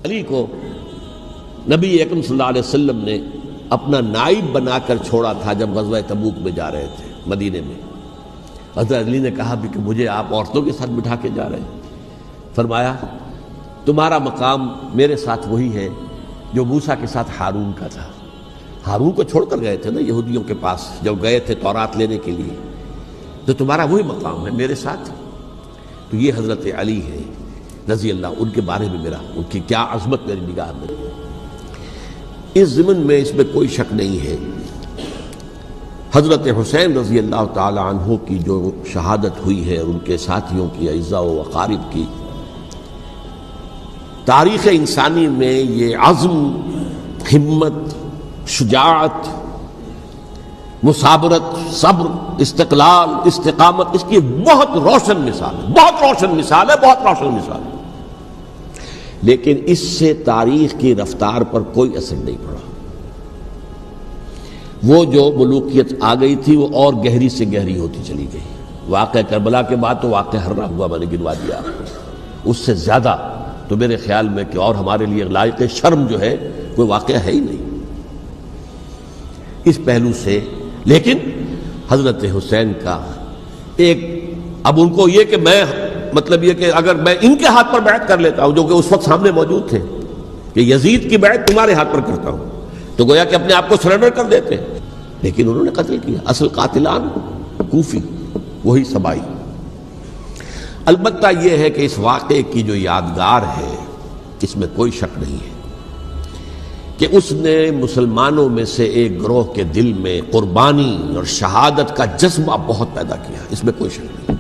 علی کو نبی اکرم صلی اللہ علیہ وسلم نے اپنا نائب بنا کر چھوڑا تھا جب غزوہ تبوک میں جا رہے تھے مدینے میں۔ حضرت علی نے کہا بھی کہ مجھے آپ عورتوں کے ساتھ بٹھا کے جا رہے ہیں۔ فرمایا تمہارا مقام میرے ساتھ وہی ہے جو موسیٰ کے ساتھ ہارون کا تھا۔ ہارون کو چھوڑ کر گئے تھے نا یہودیوں کے پاس جب گئے تھے تورات لینے کے لیے، تو تمہارا وہی مقام ہے میرے ساتھ۔ تو یہ حضرت علی ہے رضی اللہ، ان کے بارے میں ان کی کیا عظمت میری نگاہ میں، اس ضمن میں اس میں کوئی شک نہیں ہے۔ حضرت حسین رضی اللہ تعالی عنہ کی جو شہادت ہوئی ہے، ان کے ساتھیوں کی، اعزاء و اقارب کی، تاریخ انسانی میں یہ عزم، ہمت، شجاعت، مثابرت، صبر، استقلال، استقامت، اس کی بہت روشن مثال ہے، بہت روشن مثال ہے، بہت روشن مثال ہے۔ لیکن اس سے تاریخ کی رفتار پر کوئی اثر نہیں پڑا۔ وہ جو ملوکیت آ گئی تھی وہ اور گہری سے گہری ہوتی چلی گئی۔ واقعہ کربلا کے بعد تو واقعہ ہررا ہوا، میں نے گنوا دیا آپ کو، اس سے زیادہ تو میرے خیال میں کہ اور ہمارے لیے لائق شرم جو ہے کوئی واقعہ ہے ہی نہیں اس پہلو سے۔ لیکن حضرت حسین کا ایک، اب ان کو یہ کہ میں مطلب یہ کہ اگر میں ان کے ہاتھ پر بیعت کر لیتا ہوں جو کہ اس وقت سامنے موجود تھے کہ یزید کی بیعت تمہارے ہاتھ پر کرتا ہوں، تو گویا کہ اپنے آپ کو سرنڈر کر دیتے، لیکن انہوں نے قتل کیا۔ اصل قاتلان کوفی، وہی سبائی۔ البتہ یہ ہے کہ اس واقعے کی جو یادگار ہے اس میں کوئی شک نہیں ہے کہ اس نے مسلمانوں میں سے ایک گروہ کے دل میں قربانی اور شہادت کا جذبہ بہت پیدا کیا، اس میں کوئی شک نہیں۔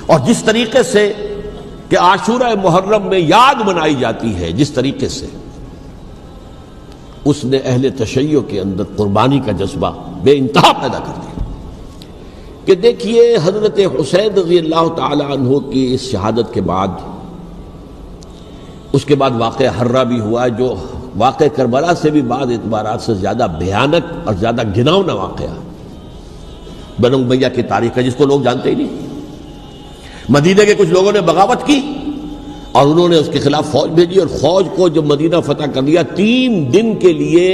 اور جس طریقے سے کہ عاشورہ محرم میں یاد منائی جاتی ہے، جس طریقے سے اس نے اہل تشیع کے اندر قربانی کا جذبہ بے انتہا پیدا کر دیا کہ دیکھیے حضرت حسین رضی اللہ تعالی عنہ کی اس شہادت کے بعد، اس کے بعد واقعہ ہررا بھی ہوا جو واقعہ کربلا سے بھی بعض اعتبارات سے زیادہ بھیانک اور زیادہ گھناؤنا واقعہ بنو امیہ کی تاریخ کا، جس کو لوگ جانتے ہی نہیں۔ مدینہ کے کچھ لوگوں نے بغاوت کی اور انہوں نے اس کے خلاف فوج بھیجی، اور فوج کو جب مدینہ فتح کر دیا 3 دن کے لیے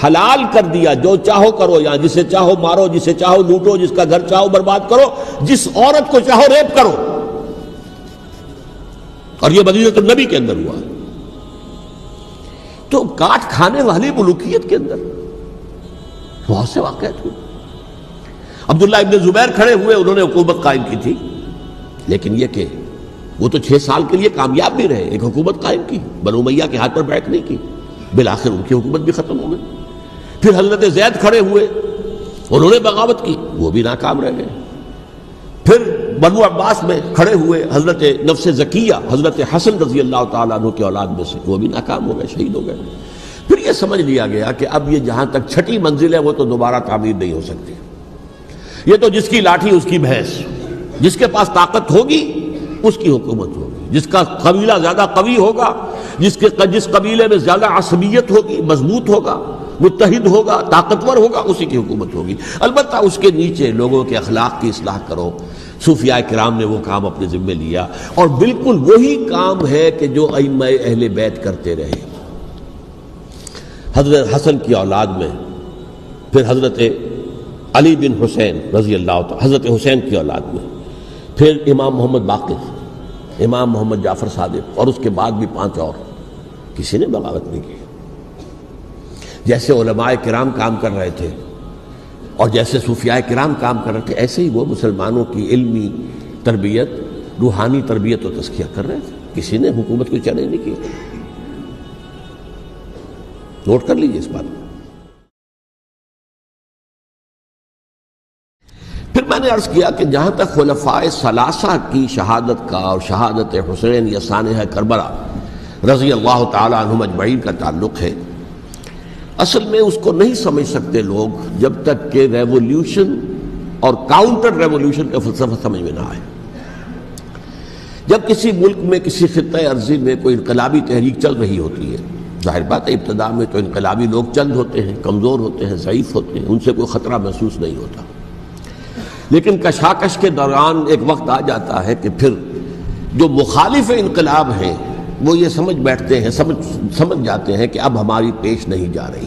حلال کر دیا، جو چاہو کرو، یہاں جسے چاہو مارو، جسے چاہو لوٹو، جس کا گھر چاہو برباد کرو، جس عورت کو چاہو ریپ کرو۔ اور یہ مدینہ النبی کے اندر ہوا، تو کاٹ کھانے والی ملوکیت کے اندر بہت سے واقعات ہوئے۔ عبداللہ ابن زبیر کھڑے ہوئے، انہوں نے حکومت قائم کی تھی، لیکن یہ کہ وہ تو 6 سال کے لیے کامیاب بھی رہے، ایک حکومت قائم کی، بنو امیہ کے ہاتھ پر بیعت نہیں کی، بالآخر ان کی حکومت بھی ختم ہو گئی۔ پھر حضرت زید کھڑے ہوئے، انہوں نے بغاوت کی، وہ بھی ناکام رہ گئے۔ پھر بنو عباس میں کھڑے ہوئے حضرت نفس زکیہ، حضرت حسن رضی اللہ تعالیٰ عنہ کے اولاد میں سے، وہ بھی ناکام ہو گئے، شہید ہو گئے۔ پھر یہ سمجھ لیا گیا کہ اب یہ جہاں تک 6ٹھی منزل ہے وہ تو دوبارہ تعمیر نہیں ہو سکتی، یہ تو جس کی لاٹھی اس کی بھینس، جس کے پاس طاقت ہوگی اس کی حکومت ہوگی، جس کا قبیلہ زیادہ قوی ہوگا، جس قبیلے میں زیادہ عصبیت ہوگی، مضبوط ہوگا، متحد ہوگا، طاقتور ہوگا، اسی کی حکومت ہوگی۔ البتہ اس کے نیچے لوگوں کے اخلاق کی اصلاح کرو۔ صوفیاء کرام نے وہ کام اپنے ذمے لیا، اور بالکل وہی کام ہے کہ جو ائمہ اہل بیت کرتے رہے۔ حضرت حسن کی اولاد میں پھر حضرت علی بن حسین رضی اللہ تعالی، حضرت حسین کی اولاد میں پھر امام محمد باقر، امام محمد جعفر صادق، اور اس کے بعد بھی 5 اور، کسی نے بغاوت نہیں کی۔ جیسے علماء کرام کام کر رہے تھے اور جیسے صوفیاء کرام کام کر رہے تھے، ایسے ہی وہ مسلمانوں کی علمی تربیت، روحانی تربیت و تزکیہ کر رہے تھے، کسی نے حکومت کو چیلنج نہیں کیا۔ نوٹ کر لیجیے اس بات کو۔ پھر میں نے عرض کیا کہ جہاں تک خلفاء ثلاثہ کی شہادت کا اور شہادت حسین یا سانحہ کربلا رضی اللہ تعالی عنہم اجمعین کا تعلق ہے، اصل میں اس کو نہیں سمجھ سکتے لوگ جب تک کہ ریولوشن اور کاؤنٹر ریولوشن کا فلسفہ سمجھ میں نہ آئے۔ جب کسی ملک میں، کسی خطہ ارضی میں کوئی انقلابی تحریک چل رہی ہوتی ہے، ظاہر بات ہے ابتدا میں تو انقلابی لوگ چند ہوتے ہیں، کمزور ہوتے ہیں، ضعیف ہوتے ہیں، ان سے کوئی خطرہ محسوس نہیں ہوتا، لیکن کشاکش کے دوران ایک وقت آ جاتا ہے کہ پھر جو مخالف انقلاب ہیں وہ یہ سمجھ بیٹھتے ہیں، سمجھ جاتے ہیں کہ اب ہماری پیش نہیں جا رہی،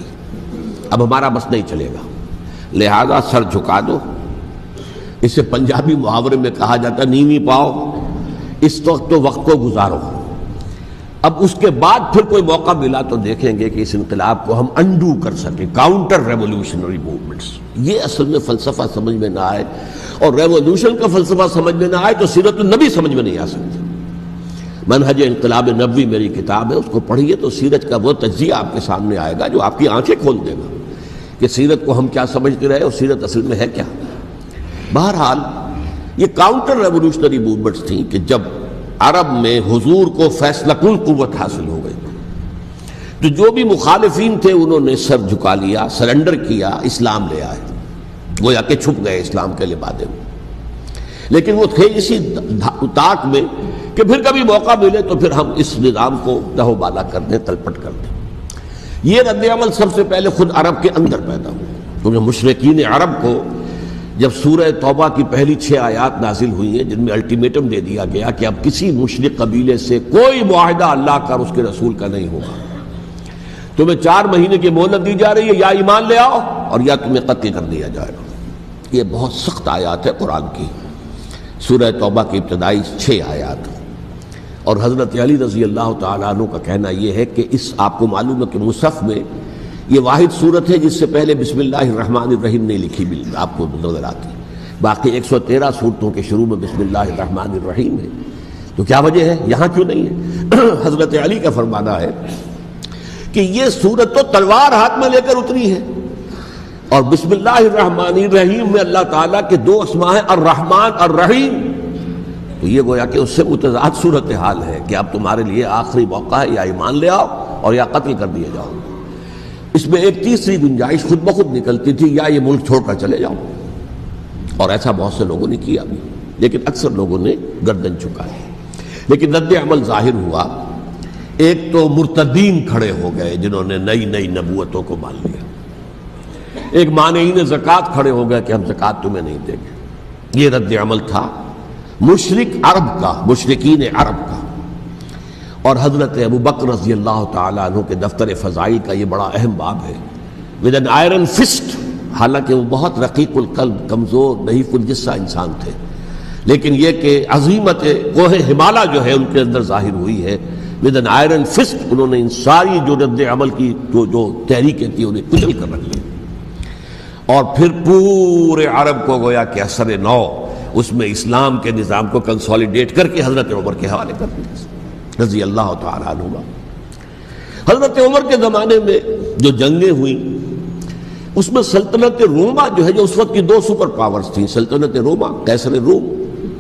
اب ہمارا بس نہیں چلے گا، لہذا سر جھکا دو۔ اسے پنجابی محاورے میں کہا جاتا ہے نیوی پاؤ، اس وقت تو وقت کو گزارو۔ اب اس کے بعد پھر کوئی موقع ملا تو دیکھیں گے کہ اس انقلاب کو ہم انڈو کر سکیں، کاؤنٹر ریولوشنری موومنٹس۔ یہ اصل میں فلسفہ سمجھ میں نہ آئے اور ریولوشن کا فلسفہ سمجھ میں نہ آئے تو سیرت النبی سمجھ میں نہیں آ سکتی۔ منہج انقلاب نبوی میری کتاب ہے، اس کو پڑھیے تو سیرت کا وہ تجزیہ آپ کے سامنے آئے گا جو آپ کی آنکھیں کھول دے گا کہ سیرت کو ہم کیا سمجھتے رہے اور سیرت اصل میں ہے کیا۔ بہرحال یہ کاؤنٹر ریولوشنری موومنٹس تھیں کہ جب عرب میں حضور کو فیصلہ کن قوت حاصل ہو گئی تو جو بھی مخالفین تھے انہوں نے سر جھکا لیا، سرنڈر کیا، اسلام لے آئے، گویا کہ چھپ گئے اسلام کے لبادے میں۔ لیکن وہ تھے اسی طاق میں کہ پھر کبھی موقع ملے تو پھر ہم اس نظام کو دہو بالا کر دیں، تلپٹ کر دیں۔ یہ رد عمل سب سے پہلے خود عرب کے اندر پیدا ہوا، کیونکہ مشرکین عرب کو جب سورہ توبہ کی پہلی 6 آیات نازل ہوئی ہیں جن میں الٹیمیٹم دے دیا گیا کہ اب کسی مشرک قبیلے سے کوئی معاہدہ اللہ کا اور اس کے رسول کا نہیں ہوگا، تمہیں 4 مہینے کی مہلت دی جا رہی ہے، یا ایمان لے آؤ اور یا تمہیں قتل کر دیا جائے گا۔ یہ بہت سخت آیات ہے قرآن کی، سورہ توبہ کی ابتدائی 6 آیات۔ اور حضرت علی رضی اللہ تعالیٰ عنہ کا کہنا یہ ہے کہ اس آپ کو معلوم ہے کہ مصحف میں یہ واحد صورت ہے جس سے پہلے بسم اللہ الرحمن الرحیم نہیں لکھی آپ کو نظر آتی، باقی 113 صورتوں کے شروع میں بسم اللہ الرحمن الرحیم ہے۔ تو کیا وجہ ہے یہاں کیوں نہیں ہے؟ حضرت علی کا فرمانا ہے کہ یہ صورت تو تلوار ہاتھ میں لے کر اتری ہے، اور بسم اللہ الرحمن الرحیم میں اللہ تعالیٰ کے 2 اسماء ہیں، الرحمن الرحیم، تو یہ گویا کہ اس سے متضاد صورتحال ہے کہ اب تمہارے لیے آخری موقع ہے، یا ایمان لے آؤ اور یا قتل کر دیے جاؤ۔ اس میں ایک تیسری گنجائش خود بخود نکلتی تھی، یا یہ ملک چھوڑ کر چلے جاؤ، اور ایسا بہت سے لوگوں نے کیا بھی، لیکن اکثر لوگوں نے گردن چکائی۔ لیکن رد عمل ظاہر ہوا، ایک تو مرتدین کھڑے ہو گئے جنہوں نے نئی نبوتوں کو مان لیا، ایک مانعین زکوٰۃ کھڑے ہو گئے کہ ہم زکوٰۃ تمہیں نہیں دیں گے۔ یہ رد عمل تھا مشرک عرب کا، مشرکین عرب کا۔ اور حضرت ابو بکر رضی اللہ تعالیٰ عنہ کے دفتر فضائل کا یہ بڑا اہم باب ہے، ود این آئرن فسٹ، حالانکہ وہ بہت رقیق القلب، کمزور نحیف الجثہ انسان تھے، لیکن یہ کہ عظیمت کوہ ہمالیہ جو ہے ان کے اندر ظاہر ہوئی ہے، ود این آئرن فسٹ انہوں نے ان ساری جو رد عمل کی جو تحریکیں تھیں انہیں کچل کر رکھ لیا، اور پھر پورے عرب کو گویا کہ اثر نو اس میں اسلام کے نظام کو کنسولیڈیٹ کر کے حضرت عمر کے حوالے کر دیا رضی اللہ تعالیٰ عنہ۔ حضرت عمر کے زمانے میں جو جنگیں ہوئیں اس میں سلطنت روما جو ہے، جو اس وقت کی 2 سپر پاورز تھیں، سلطنت روما، قیصر روم،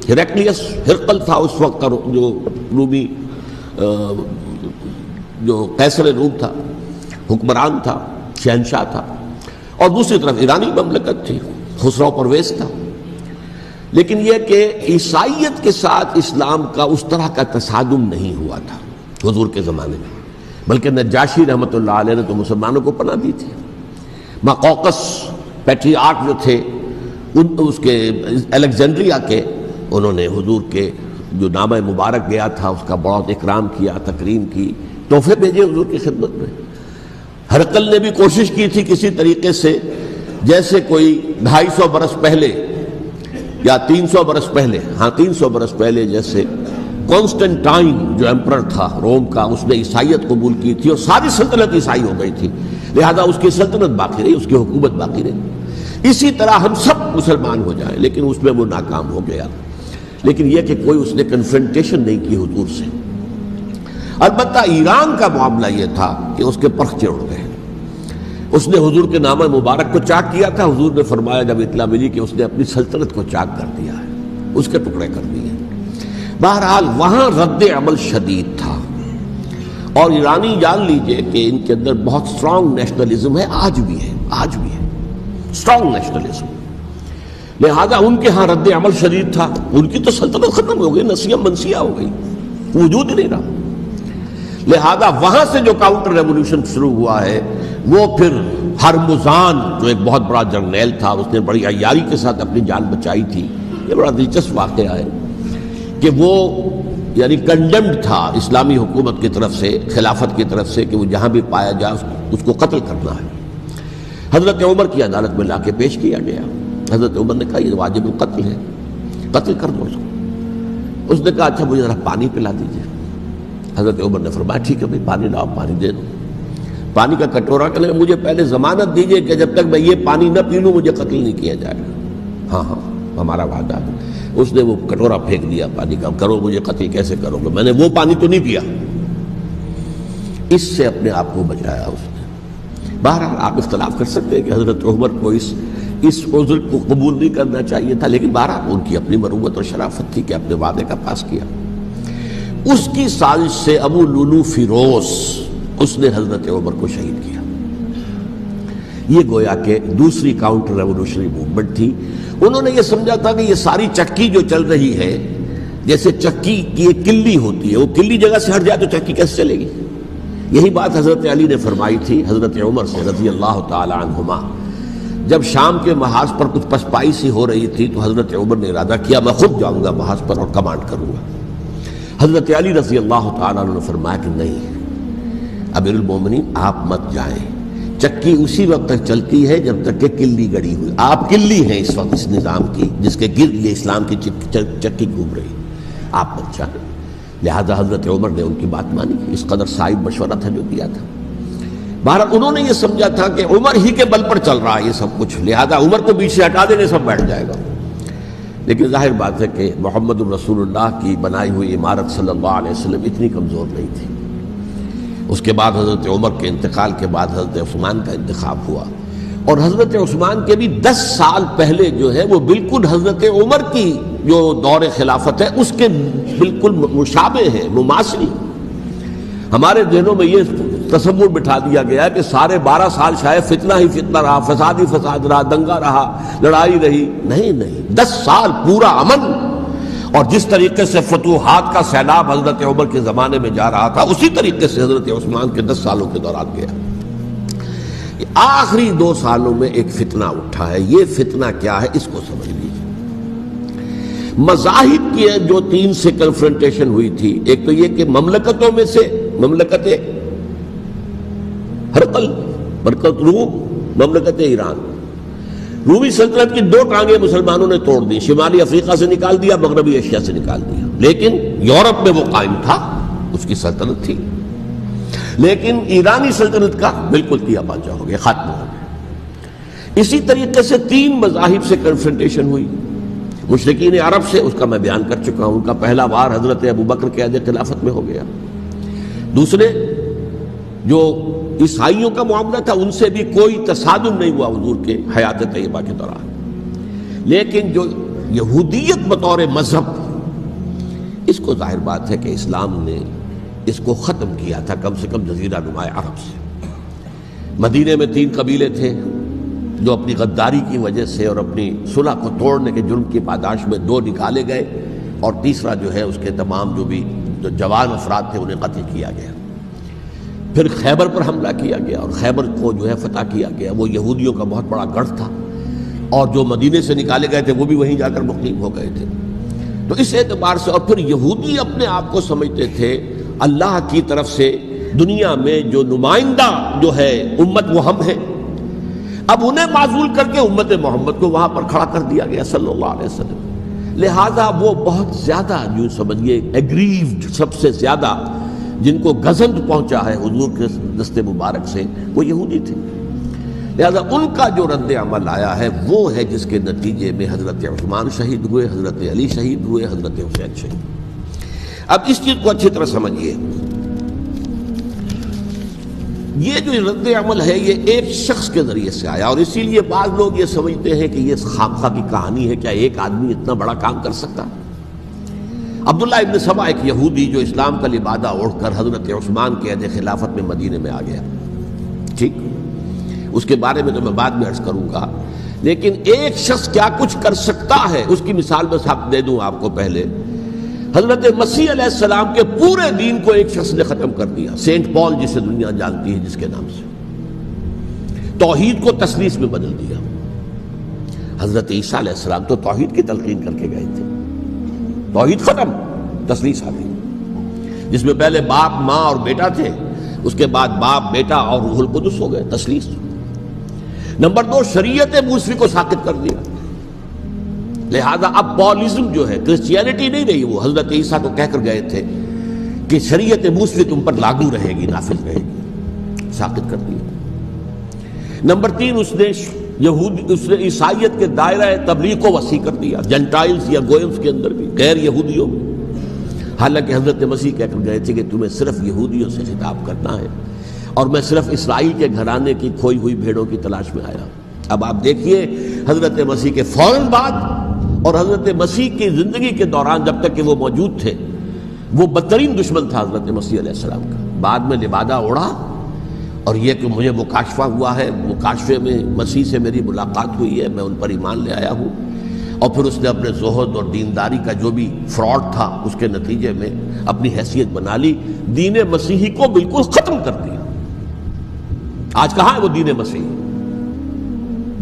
ہیرکلیس، ہرقل تھا اس وقت کا جو رومی جو قیصر روم تھا، حکمران تھا، شہنشاہ تھا، اور دوسری طرف ایرانی مملکت تھی، خسرو پرویز تھا۔ لیکن یہ کہ عیسائیت کے ساتھ اسلام کا اس طرح کا تصادم نہیں ہوا تھا حضور کے زمانے میں، بلکہ نجاشی رحمۃ اللہ علیہ نے تو مسلمانوں کو پناہ دی تھی۔ مقوقس پیٹریارک جو تھے اس کے الیگزینڈریا کے، انہوں نے حضور کے جو نامہ مبارک گیا تھا اس کا بہت اکرام کیا، تکریم کی، تحفے بھیجے حضور کی خدمت میں۔ ہرقل نے بھی کوشش کی تھی کسی طریقے سے، جیسے کوئی 250 برس پہلے یا 300 برس پہلے، 300 برس پہلے جیسے کانسٹنٹائن جو ایمپرر تھا روم کا، اس نے عیسائیت قبول کی تھی اور ساری سلطنت عیسائی ہو گئی تھی، لہذا اس کی سلطنت باقی رہی، اس کی حکومت باقی رہی۔ اسی طرح ہم سب مسلمان ہو جائیں، لیکن اس میں وہ ناکام ہو گیا۔ لیکن یہ کہ کوئی اس نے کنفرنٹیشن نہیں کی حضور سے۔ البتہ ایران کا معاملہ یہ تھا کہ اس کے پرخچے اڑ گئے، اس نے حضور کے نامہ مبارک کو چاک کیا تھا، حضور نے فرمایا جب اطلاع ملی کہ اس نے اپنی سلطنت کو چاک کر دیا ہے، اس کے ٹکڑے کر دیے۔ بہرحال وہاں رد عمل شدید تھا، اور ایرانی جان لیجئے کہ ان کے اندر بہت سٹرانگ نیشنلزم ہے، آج بھی ہے سٹرانگ نیشنلزم، لہذا ان کے ہاں رد عمل شدید تھا۔ ان کی تو سلطنت ختم ہو گئی، نسیہ منسیہ ہو گئی، وجود ہی نہیں رہا۔ لہذا وہاں سے جو کاؤنٹر ریولوشن شروع ہوا ہے وہ پھر ہرمزان جو ایک بہت بڑا جرنیل تھا، اس نے بڑی عیاری کے ساتھ اپنی جان بچائی تھی۔ یہ بڑا دلچسپ واقعہ ہے کہ وہ یعنی کنڈمڈ تھا اسلامی حکومت کی طرف سے، خلافت کی طرف سے، کہ وہ جہاں بھی پایا جائے اس کو قتل کرنا ہے۔ حضرت عمر کی عدالت میں لا کے پیش کیا گیا۔ حضرت عمر نے کہا یہ واجب القتل ہے، قتل کر دو اس کو۔ اس نے کہا اچھا مجھے ذرا پانی پلا دیجیے۔ حضرت عمر نے فرمایا ٹھیک ہے بھائی پانی لاؤ، پانی دے دو۔ پانی کا کٹورا کہ مجھے پہلے ضمانت دیجیے کہ جب تک میں یہ پانی نہ پی لوں مجھے قتل نہیں کیا جائے گا۔ ہاں ہاں ہمارا وعدہ ہے۔ اس نے وہ کٹورا پھینک دیا پانی کا، کرو مجھے قتل کیسے کرو گے، میں نے وہ پانی تو نہیں پیا۔ اس سے اپنے آپ کو بچایا اس نے۔ بہرحال آپ اختلاف کر سکتے ہیں کہ حضرت عمر کو اس عذر کو قبول نہیں کرنا چاہیے تھا، لیکن بہرحال ان کی اپنی مروت اور شرافت تھی کہ اپنے وعدے کا پاس کیا۔ اس کی سازش سے ابو لولو فیروز اس نے حضرت عمر کو شہید کیا۔ یہ گویا کہ دوسری کاؤنٹر ریولوشنری موومنٹ تھی۔ انہوں نے یہ سمجھا تھا کہ یہ ساری چکی جو چل رہی ہے، جیسے چکی کی ایک کلی ہوتی ہے، وہ کلی جگہ سے ہٹ جائے تو چکی کیسے چلے گی؟ یہی بات حضرت علی نے فرمائی تھی حضرت عمر سے رضی اللہ تعالی عنہما۔ جب شام کے محاذ پر کچھ پسپائی سی ہو رہی تھی تو حضرت عمر نے ارادہ کیا میں خود جاؤں گا محاذ پر اور کمانڈ کروں گا۔ حضرت علی رضی اللہ تعالیٰ عنہ نے فرمایا کہ نہیں امیر المومنین آپ مت جائیں، چکی اسی وقت تک چلتی ہے جب تک کہ کلی گڑی ہوئی۔ آپ کلی ہیں اس وقت اس نظام کی جس کے گرد یہ اسلام کی چکی گھوم رہی، آپ مت جائیں۔ لہذا حضرت عمر نے ان کی بات مانی، اس قدر صائب مشورہ تھا جو دیا تھا۔ بہرحال انہوں نے یہ سمجھا تھا کہ عمر ہی کے بل پر چل رہا ہے یہ سب کچھ، لہذا عمر کو بیچ سے ہٹا دینے سب بیٹھ جائے گا۔ لیکن ظاہر بات ہے کہ محمد الرسول اللہ کی بنائی ہوئی عمارت صلی اللہ علیہ وسلم اتنی کمزور نہیں تھی۔ اس کے بعد حضرت عمر کے انتقال کے بعد حضرت عثمان کا انتخاب ہوا، اور حضرت عثمان کے بھی 10 سال پہلے جو ہے وہ بالکل حضرت عمر کی جو دور خلافت ہے اس کے بالکل مشابہ ہے، مماثل۔ ہمارے ذہنوں میں یہ تصور بٹھا دیا گیا ہے کہ سارے 12 سال شاید فتنہ ہی فتنہ رہا، فساد ہی فساد رہا، دنگا رہا، لڑائی رہی۔ نہیں، 10 سال پورا امن، اور جس طریقے سے فتوحات کا سیلاب حضرت عمر کے زمانے میں جا رہا تھا اسی طریقے سے حضرت عثمان کے 10 سالوں کے دوران گیا۔ آخری 2 سالوں میں ایک فتنہ اٹھا ہے، یہ فتنہ کیا ہے اس کو سمجھ لیجیے۔ مذاہب کی جو 3 سے کنفرنٹیشن ہوئی تھی، ایک تو یہ کہ مملکتوں میں سے مملکت ہرقل، مملکت روم، مملکت ایران۔ رومی سلطنت کی 2 ٹانگیں مسلمانوں نے توڑ دی، شمالی افریقہ سے نکال دیا، مغربی ایشیا سے نکال دیا، لیکن یورپ میں وہ قائم تھا، اس کی سلطنت تھی۔ لیکن ایرانی سلطنت کا بالکل تیا پانچا ہو گیا، ختم ہو گیا۔ اسی طریقے سے 3 مذاہب سے کنفرنٹیشن ہوئی۔ مشرکین عرب سے، اس کا میں بیان کر چکا ہوں، ان کا پہلا وار حضرت ابوبکر کے عہد خلافت میں ہو گیا۔ دوسرے جو عیسائیوں کا معاملہ تھا ان سے بھی کوئی تصادم نہیں ہوا حضور کے حیات طیبہ کے دوران، لیکن جو یہودیت بطور مذہب، اس کو ظاہر بات ہے کہ اسلام نے اس کو ختم کیا تھا کم سے کم جزیرہ نما عرب سے۔ مدینے میں 3 قبیلے تھے جو اپنی غداری کی وجہ سے اور اپنی صلح کو توڑنے کے جرم کی پاداش میں 2 نکالے گئے، اور تیسرا جو ہے اس کے تمام جو جوان افراد تھے انہیں قتل کیا گیا۔ پھر خیبر پر حملہ کیا گیا اور خیبر کو جو ہے فتح کیا گیا، وہ یہودیوں کا بہت بڑا گڑھ تھا، اور جو مدینے سے نکالے گئے تھے وہ بھی وہیں جا کر مقیم ہو گئے تھے۔ تو اس اعتبار سے، اور پھر یہودی اپنے آپ کو سمجھتے تھے اللہ کی طرف سے دنیا میں جو نمائندہ جو ہے امت وہ ہم ہیں، اب انہیں معزول کر کے امت محمد کو وہاں پر کھڑا کر دیا گیا صلی اللہ علیہ وسلم۔ لہذا وہ بہت زیادہ جو سمجھیے ایگریوڈ، سب سے زیادہ جن کو گزند پہنچا ہے حضور کے دست مبارک سے، وہ یہودی تھے۔ لہذا ان کا جو رد عمل آیا ہے وہ ہے جس کے نتیجے میں حضرت عثمان شہید ہوئے، حضرت علی شہید ہوئے، حضرت حسین شہید۔ اب اس چیز کو اچھی طرح سمجھیے، یہ جو رد عمل ہے یہ ایک شخص کے ذریعے سے آیا، اور اسی لیے بعض لوگ یہ سمجھتے ہیں کہ یہ خامخواہ کی کہانی ہے، کیا ایک آدمی اتنا بڑا کام کر سکتا؟ عبداللہ ابن سبا ایک یہودی جو اسلام کا لبادہ اوڑھ کر حضرت عثمان کے عہد خلافت میں مدینے میں آ گیا، ٹھیک، اس کے بارے میں تو میں بعد میں عرض کروں گا، لیکن ایک شخص کیا کچھ کر سکتا ہے اس کی مثال میں صاحب دے دوں آپ کو۔ پہلے حضرت مسیح علیہ السلام کے پورے دین کو ایک شخص نے ختم کر دیا، سینٹ پال جسے دنیا جانتی ہے جس کے نام سے، توحید کو تثلیث میں بدل دیا۔ حضرت عیسیٰ علیہ السلام تو توحید کی تلقین کر کے گئے تھے، توحید ختم، تثلیث آ گئی۔ جس میں پہلے باپ ماں اور بیٹا تھے، اس کے بعد باپ بیٹا اور روح القدس ہو گئے، تثلیث۔ نمبر 2، شریعت موسوی کو ساقط کر دیا، لہذا اب پالزم جو ہے، کرسچینٹی نہیں رہی، وہ حضرت عیسیٰ کو کہہ کر گئے تھے کہ شریعت موسوی تم پر لاگو رہے گی، نافذ رہے گی، ساقط کر دیا۔ نمبر 3، اس نے عیسائیت کے دائرہ تبلیغ کو وسیع کر دیا، جنٹائلز یا گوئمز کے اندر بھی، غیر یہودیوں میں، حالانکہ حضرت مسیح کہہ کر گئے تھے کہ تمہیں صرف یہودیوں سے خطاب کرنا ہے، اور میں صرف اسرائیل کے گھرانے کی کھوئی ہوئی بھیڑوں کی تلاش میں آیا۔ اب آپ دیکھیے حضرت مسیح کے فوراً بعد اور حضرت مسیح کی زندگی کے دوران جب تک کہ وہ موجود تھے، وہ بدترین دشمن تھا حضرت مسیح علیہ السلام کا۔ بعد میں لبادہ اڑا، اور یہ کہ مجھے مکاشفہ ہوا ہے، مکاشفے میں مسیح سے میری ملاقات ہوئی ہے، میں ان پر ایمان لے آیا ہوں، اور پھر اس نے اپنے زہد اور دینداری کا جو بھی فراڈ تھا اس کے نتیجے میں اپنی حیثیت بنا لی، دین مسیحی کو بالکل ختم کر دیا۔ آج کہاں ہے وہ دین مسیحی؟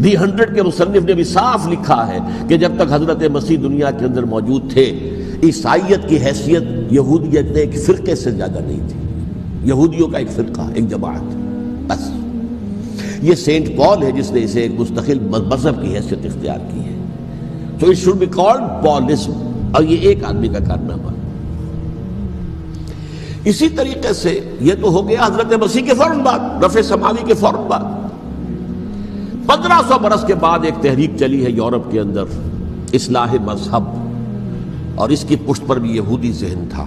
دی 100 کے مصنف نے بھی صاف لکھا ہے کہ جب تک حضرت مسیح دنیا کے اندر موجود تھے، عیسائیت کی حیثیت یہودیت نے ایک فرقے سے زیادہ نہیں تھی، یہودیوں کا ایک فرقہ، ایک جماعت، بس۔ یہ سینٹ پال ہے جس نے اسے ایک مستقل مذہب کی حیثیت اختیار کی ہے، تو اٹ شوڈ بی کالڈ پالزم، اور یہ ایک آدمی کا کارنامہ۔ اسی طریقے سے یہ تو ہو گیا حضرت مسیح کے فوراً بعد، رفع سماوی کے فوراً بعد۔ 1500 برس کے بعد ایک تحریک چلی ہے یورپ کے اندر، اصلاح مذہب، اور اس کی پشت پر بھی یہودی ذہن تھا۔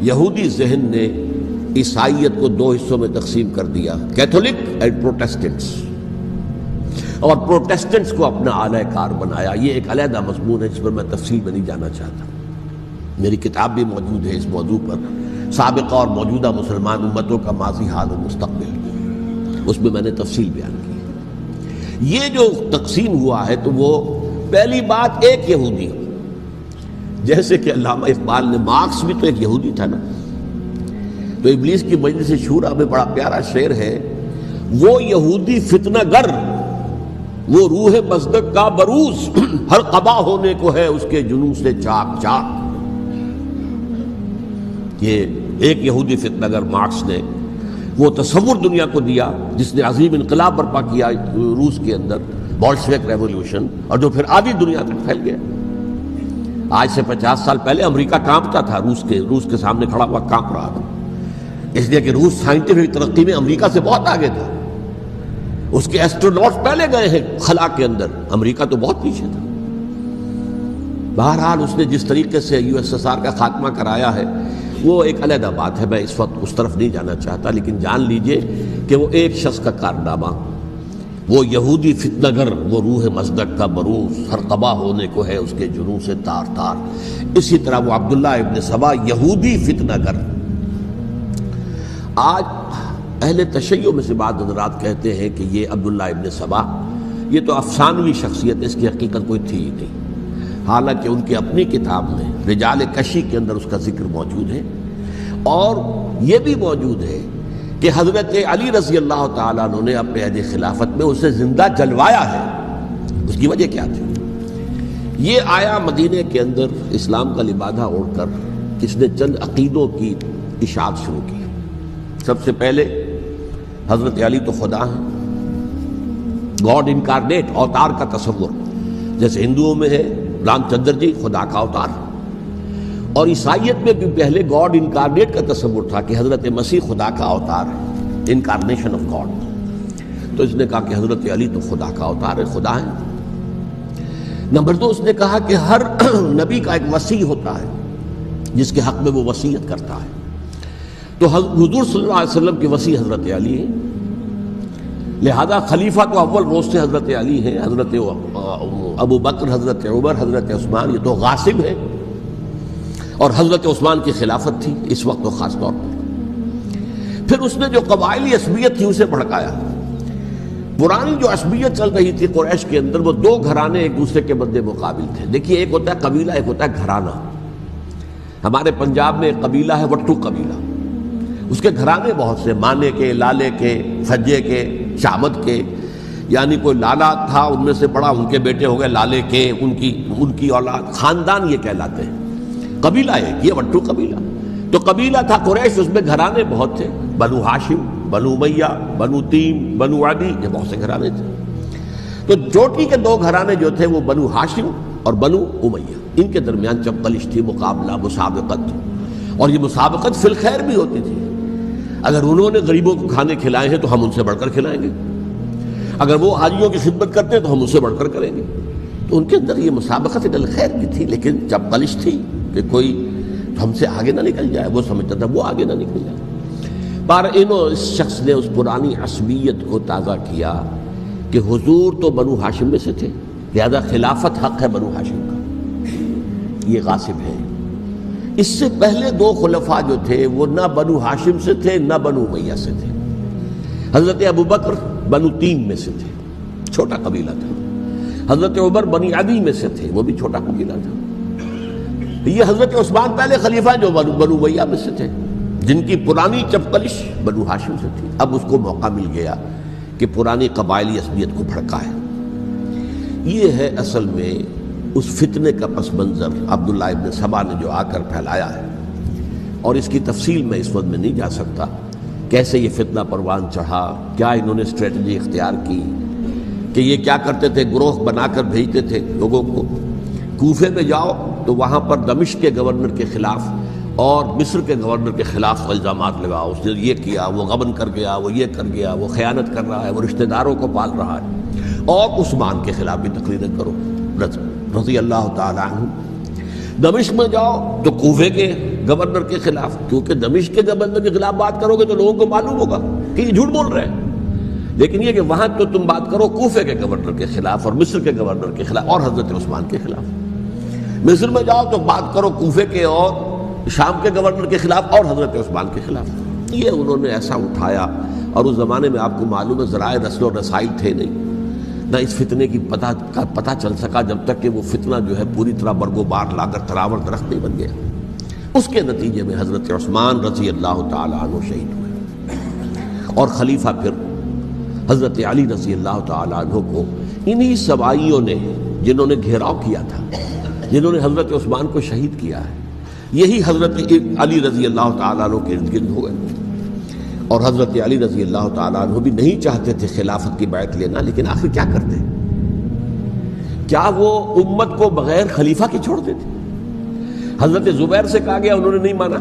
یہودی ذہن نے عیسائیت کو 2 حصوں میں تقسیم کر دیا، کیتھولک اینڈ پروٹیسٹنٹس، اور پروٹیسٹنٹس کو اپنا اعلی کار بنایا۔ یہ ایک علیحدہ مضمون ہے جس پر میں تفصیل میں نہیں جانا چاہتا، میری کتاب بھی موجود ہے اس موضوع پر، سابقہ اور موجودہ مسلمان امتوں کا ماضی، حال اور مستقبل، اس میں نے تفصیل بیان کی۔ یہ جو تقسیم ہوا ہے تو وہ پہلی بات ایک یہودی، جیسے کہ علامہ اقبال نے، مارکس بھی تو ایک یہودی تھا نا، تو ابلیس کی مجلس شورا میں بڑا پیارا شعر ہے، وہ یہودی فتنہ گر، وہ روح مصدق کا بروز، ہر قبا ہونے کو ہے اس کے جنوں سے چاک چاک۔ یہ ایک یہودی فتنہ گر مارکس نے وہ تصور دنیا کو دیا جس نے عظیم انقلاب برپا کیا روس کے اندر، بولشوک ریولوشن، اور جو پھر آدھی دنیا تک پھیل گیا۔ آج سے 50 سال پہلے امریکہ کانپتا تھا، روس کے سامنے کھڑا ہوا کانپ رہا تھا، اس لیے کہ روس سائنٹیفک ترقی میں امریکہ سے بہت آگے تھا، اس کے ایسٹروناٹس پہلے گئے ہیں خلا کے اندر، امریکہ تو بہت پیچھے تھا۔ بہرحال اس نے جس طریقے سے USSR کا خاتمہ کرایا ہے وہ ایک علیحدہ بات ہے، میں اس وقت اس طرف نہیں جانا چاہتا، لیکن جان لیجئے کہ وہ ایک شخص کا کارنامہ، وہ یہودی فتنہ گر، وہ روح مصدق کا بروز، ہر قبا ہونے کو ہے اس کے جنوں سے تار تار۔ اسی طرح وہ عبداللہ ابن سبا، یہودی فتنہ گر۔ آج اہل تشیع میں سے بعض حضرات کہتے ہیں کہ یہ عبداللہ ابن سبا یہ تو افسانوی شخصیت ہے، اس کی حقیقت کوئی تھی ہی نہیں، حالانکہ ان کی اپنی کتاب میں رجال کشی کے اندر اس کا ذکر موجود ہے، اور یہ بھی موجود ہے کہ حضرت علی رضی اللہ تعالیٰ عنہ نے اپنے عہد خلافت میں اسے زندہ جلوایا ہے۔ اس کی وجہ کیا تھی؟ یہ آیا مدینے کے اندر اسلام کا لبادہ اوڑھ کر، اس نے چند عقیدوں کی اشاعت شروع کی۔ سب سے پہلے حضرت علی تو خدا ہیں، گاڈ انکارنیٹ، اوتار کا تصور، جیسے ہندوؤں میں ہے رام چندر جی خدا کا اوتار، اور عیسائیت میں بھی پہلے گاڈ انکارنیٹ کا تصور تھا کہ حضرت مسیح خدا کا اوتار ہے، انکارنیشن آف گاڈ۔ تو اس نے کہا کہ حضرت علی تو خدا کا اوتار ہے، خدا ہے۔ نمبر 2، اس نے کہا کہ ہر نبی کا ایک وصی ہوتا ہے جس کے حق میں وہ وصیت کرتا ہے، تو حضور صلی اللہ علیہ وسلم کے وصی حضرت علی ہیں، لہذا خلیفہ تو اول روز سے حضرت علی ہیں، حضرت ابو بکر، حضرت عمر، حضرت عثمان، یہ تو غاصب ہے، اور حضرت عثمان کی خلافت تھی اس وقت تو خاص طور پر۔ پھر اس نے جو قبائلی عصبیت تھی اسے بھڑکایا۔ پرانی جو عصبیت چل رہی تھی قریش کے اندر، وہ 2 گھرانے ایک دوسرے کے مد مقابل تھے۔ دیکھیے، ایک ہوتا ہے قبیلہ، ایک ہوتا ہے گھرانہ۔ ہمارے پنجاب میں ایک قبیلہ ہے وٹو قبیلہ، اس کے گھرانے بہت سے، مانے کے، لالے کے، فجے کے، شامت کے، یعنی کوئی لالا تھا ان میں سے بڑا، ان کے بیٹے ہو گئے لالے کے، ان کی اولاد، خاندان یہ کہلاتے ہیں، قبیلہ ایک، یہ وٹو قبیلہ۔ تو تو قبیلہ تھا قریش، اس میں گھرانے بہت تھے، بنو ہاشم، بنو امیہ، بنو تیم، بنو عدی، یہ بہت سے گھرانے تھے۔ تو چوٹی کے دو گھرانے جو تھے وہ بنو ہاشم اور بنو امیہ، ان کے درمیان چپقلش تھی، مقابلہ، مسابقت، اور یہ مسابقت فی الخیر بھی ہوتی تھی۔ اگر انہوں نے غریبوں کو کھانے کھلائے ہیں تو ہم ان سے بڑھ کر کھلائیں گے، اگر وہ حاجیوں کی خدمت کرتے ہیں تو ہم ان سے بڑھ کر کریں گے۔ تو ان کے اندر یہ مسابقت فی الخیر کی تھی، لیکن چپقلش تھی کہ کوئی ہم سے آگے نہ نکل جائے، وہ سمجھتا تھا وہ آگے نہ نکل جائے۔ پر اس شخص نے اس پرانی عصبیت کو تازہ کیا کہ حضور تو بنو ہاشم میں سے تھے، لہذا خلافت حق ہے بنو ہاشم کا، یہ غاصب ہے۔ اس سے پہلے دو خلفاء جو تھے وہ نہ بنو ہاشم سے تھے نہ بنو امیہ سے تھے۔ حضرت ابوبکر بنو تیم میں سے تھے، چھوٹا قبیلہ تھا۔ حضرت عمر بنی عدی میں سے تھے، وہ بھی چھوٹا قبیلہ تھا۔ یہ حضرت عثمان پہلے خلیفہ جو بنو امیہ میں سے تھے، جن کی پرانی چپقلش بنو ہاشم سے تھی۔ اب اس کو موقع مل گیا کہ پرانی قبائلی عصبیت کو بھڑکائے۔ یہ ہے اصل میں اس فتنے کا پس منظر عبداللہ ابن سبا نے جو آ کر پھیلایا ہے، اور اس کی تفصیل میں اس وقت میں نہیں جا سکتا، کیسے یہ فتنہ پروان چڑھا، کیا انہوں نے اسٹریٹجی اختیار کی، کہ یہ کیا کرتے تھے، گروہ بنا کر بھیجتے تھے لوگوں کو، کوفے میں جاؤ تو وہاں پر دمشق کے گورنر کے خلاف اور مصر کے گورنر کے خلاف الزامات لگاؤ، اس نے یہ کیا، وہ غبن کر گیا، وہ یہ کر گیا، وہ خیانت کر رہا ہے، وہ رشتہ داروں کو پال رہا ہے، اور عثمان کے خلاف بھی تقریریں کرو رضی اللہ تعالی عنہ۔ دمشق میں جاؤ تو کوفے کے گورنر کے خلاف، کیونکہ دمشق کے گورنر کے خلاف بات کرو گے تو لوگوں کو معلوم ہوگا کہ یہ جھوٹ بول رہے ہیں، لیکن یہ کہ وہاں تو تم بات کرو کوفے کے گورنر کے خلاف اور مصر کے گورنر کے خلاف اور حضرت عثمان کے خلاف۔ مصر میں جاؤ تو بات کرو کوفے کے اور شام کے گورنر کے خلاف اور حضرت عثمان کے خلاف۔ یہ انہوں نے ایسا اٹھایا، اور اس زمانے میں آپ کو معلوم ہے ذرائع رسل و رسائل تھے نہیں، نہ اس فتنے کی پتہ چل سکا جب تک کہ وہ فتنہ جو ہے پوری طرح برگ و بار لا کر تراور درخت نہیں بن گیا۔ اس کے نتیجے میں حضرت عثمان رضی اللہ تعالی عنہ شہید ہوئے، اور خلیفہ پھر حضرت علی رضی اللہ تعالی عنہ کو انہی سوائیوں نے، جنہوں نے گھیراؤ کیا تھا، جنہوں نے حضرت عثمان کو شہید کیا ہے، یہی حضرت علی رضی اللہ تعالیٰ عنہ کے ارد گرد ہو گئے۔ اور حضرت علی رضی اللہ تعالیٰ عنہ بھی نہیں چاہتے تھے خلافت کی بیعت لینا، لیکن آخر کیا کرتے؟ کیا وہ امت کو بغیر خلیفہ کے چھوڑ دیتے؟ حضرت زبیر سے کہا گیا، انہوں نے نہیں مانا،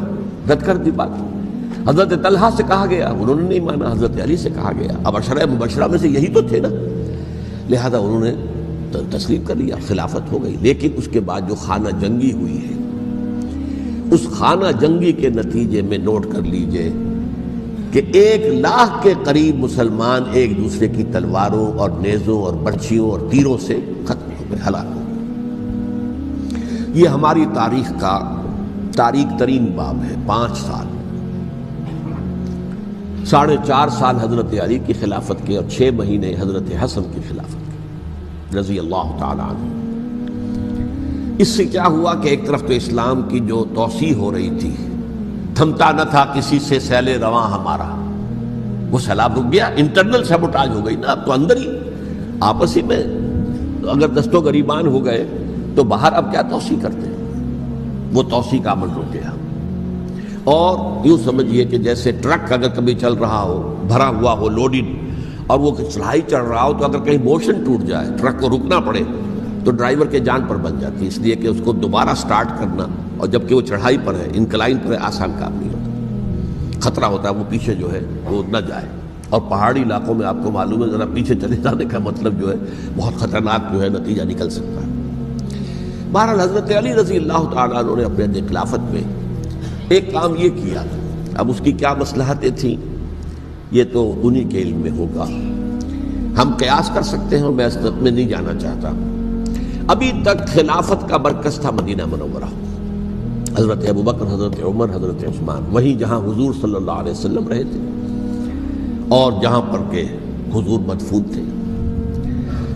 رد کر دی بات۔ حضرت طلحہ سے کہا گیا، انہوں نے نہیں مانا۔ حضرت علی سے کہا گیا، اب عشرہ مبشرہ میں سے یہی تو تھے نا، لہذا انہوں نے تسلیم کر لیا، خلافت ہو گئی۔ لیکن اس کے بعد جو خانہ جنگی ہوئی ہے، اس خانہ جنگی کے نتیجے میں نوٹ کر لیجئے کہ 1,00,000 کے قریب مسلمان ایک دوسرے کی تلواروں اور نیزوں اور برچھیوں اور تیروں سے ختم ہو گئے، ہلاک ہو گئے۔ یہ ہماری تاریخ کا تاریک ترین باب ہے۔ 5 سال، 4.5 سال حضرت علی کی خلافت کے، اور 6 مہینے حضرت حسن کی خلافت کے رضی اللہ تعالی عنہ۔ اس سے کیا ہوا کہ ایک طرف تو اسلام کی جو توسیع ہو رہی تھی، تھمتا نہ تھا کسی سے سیل رواں ہمارا، وہ سیلاب رک گیا، انٹرنل سیبوٹاج ہو گئی نا، اب تو اندر ہی آپس ہی میں اگر دست و گریبان ہو گئے تو باہر اب کیا توسیع کرتے ہیں، وہ توسیع کا عمل رک گیا۔ اور یوں سمجھیے کہ جیسے ٹرک اگر کبھی چل رہا ہو، بھرا ہوا ہو، لوڈڈ، اور وہ چڑھائی چڑھ رہا ہو، تو اگر کہیں موشن ٹوٹ جائے، ٹرک کو رکنا پڑے، تو ڈرائیور کے جان پر بن جاتی، اس لیے کہ اس کو دوبارہ سٹارٹ کرنا، اور جبکہ وہ چڑھائی پر ہے، انکلائن پر ہے، آسان کام نہیں ہوتا، خطرہ ہوتا ہے وہ پیچھے جو ہے وہ نہ جائے۔ اور پہاڑی علاقوں میں آپ کو معلوم ہے ذرا پیچھے چلے جانے کا مطلب جو ہے بہت خطرناک جو ہے نتیجہ نکل سکتا ہے۔ بہرحال حضرت علی رضی اللہ تعالیٰ عنہ نے اپنے خلافت میں ایک کام یہ کیا، اب اس کی کیا مصلحتیں تھیں یہ تو انہی کے علم میں ہوگا، ہم قیاس کر سکتے ہیں، اور میں اس میں نہیں جانا چاہتا۔ ابھی تک خلافت کا مرکز تھا مدینہ منورہ، حضرت ابوبکر، حضرت عمر، حضرت عثمان، وہیں جہاں حضور صلی اللہ علیہ وسلم رہے تھے اور جہاں پر کہ حضور مدفون تھے۔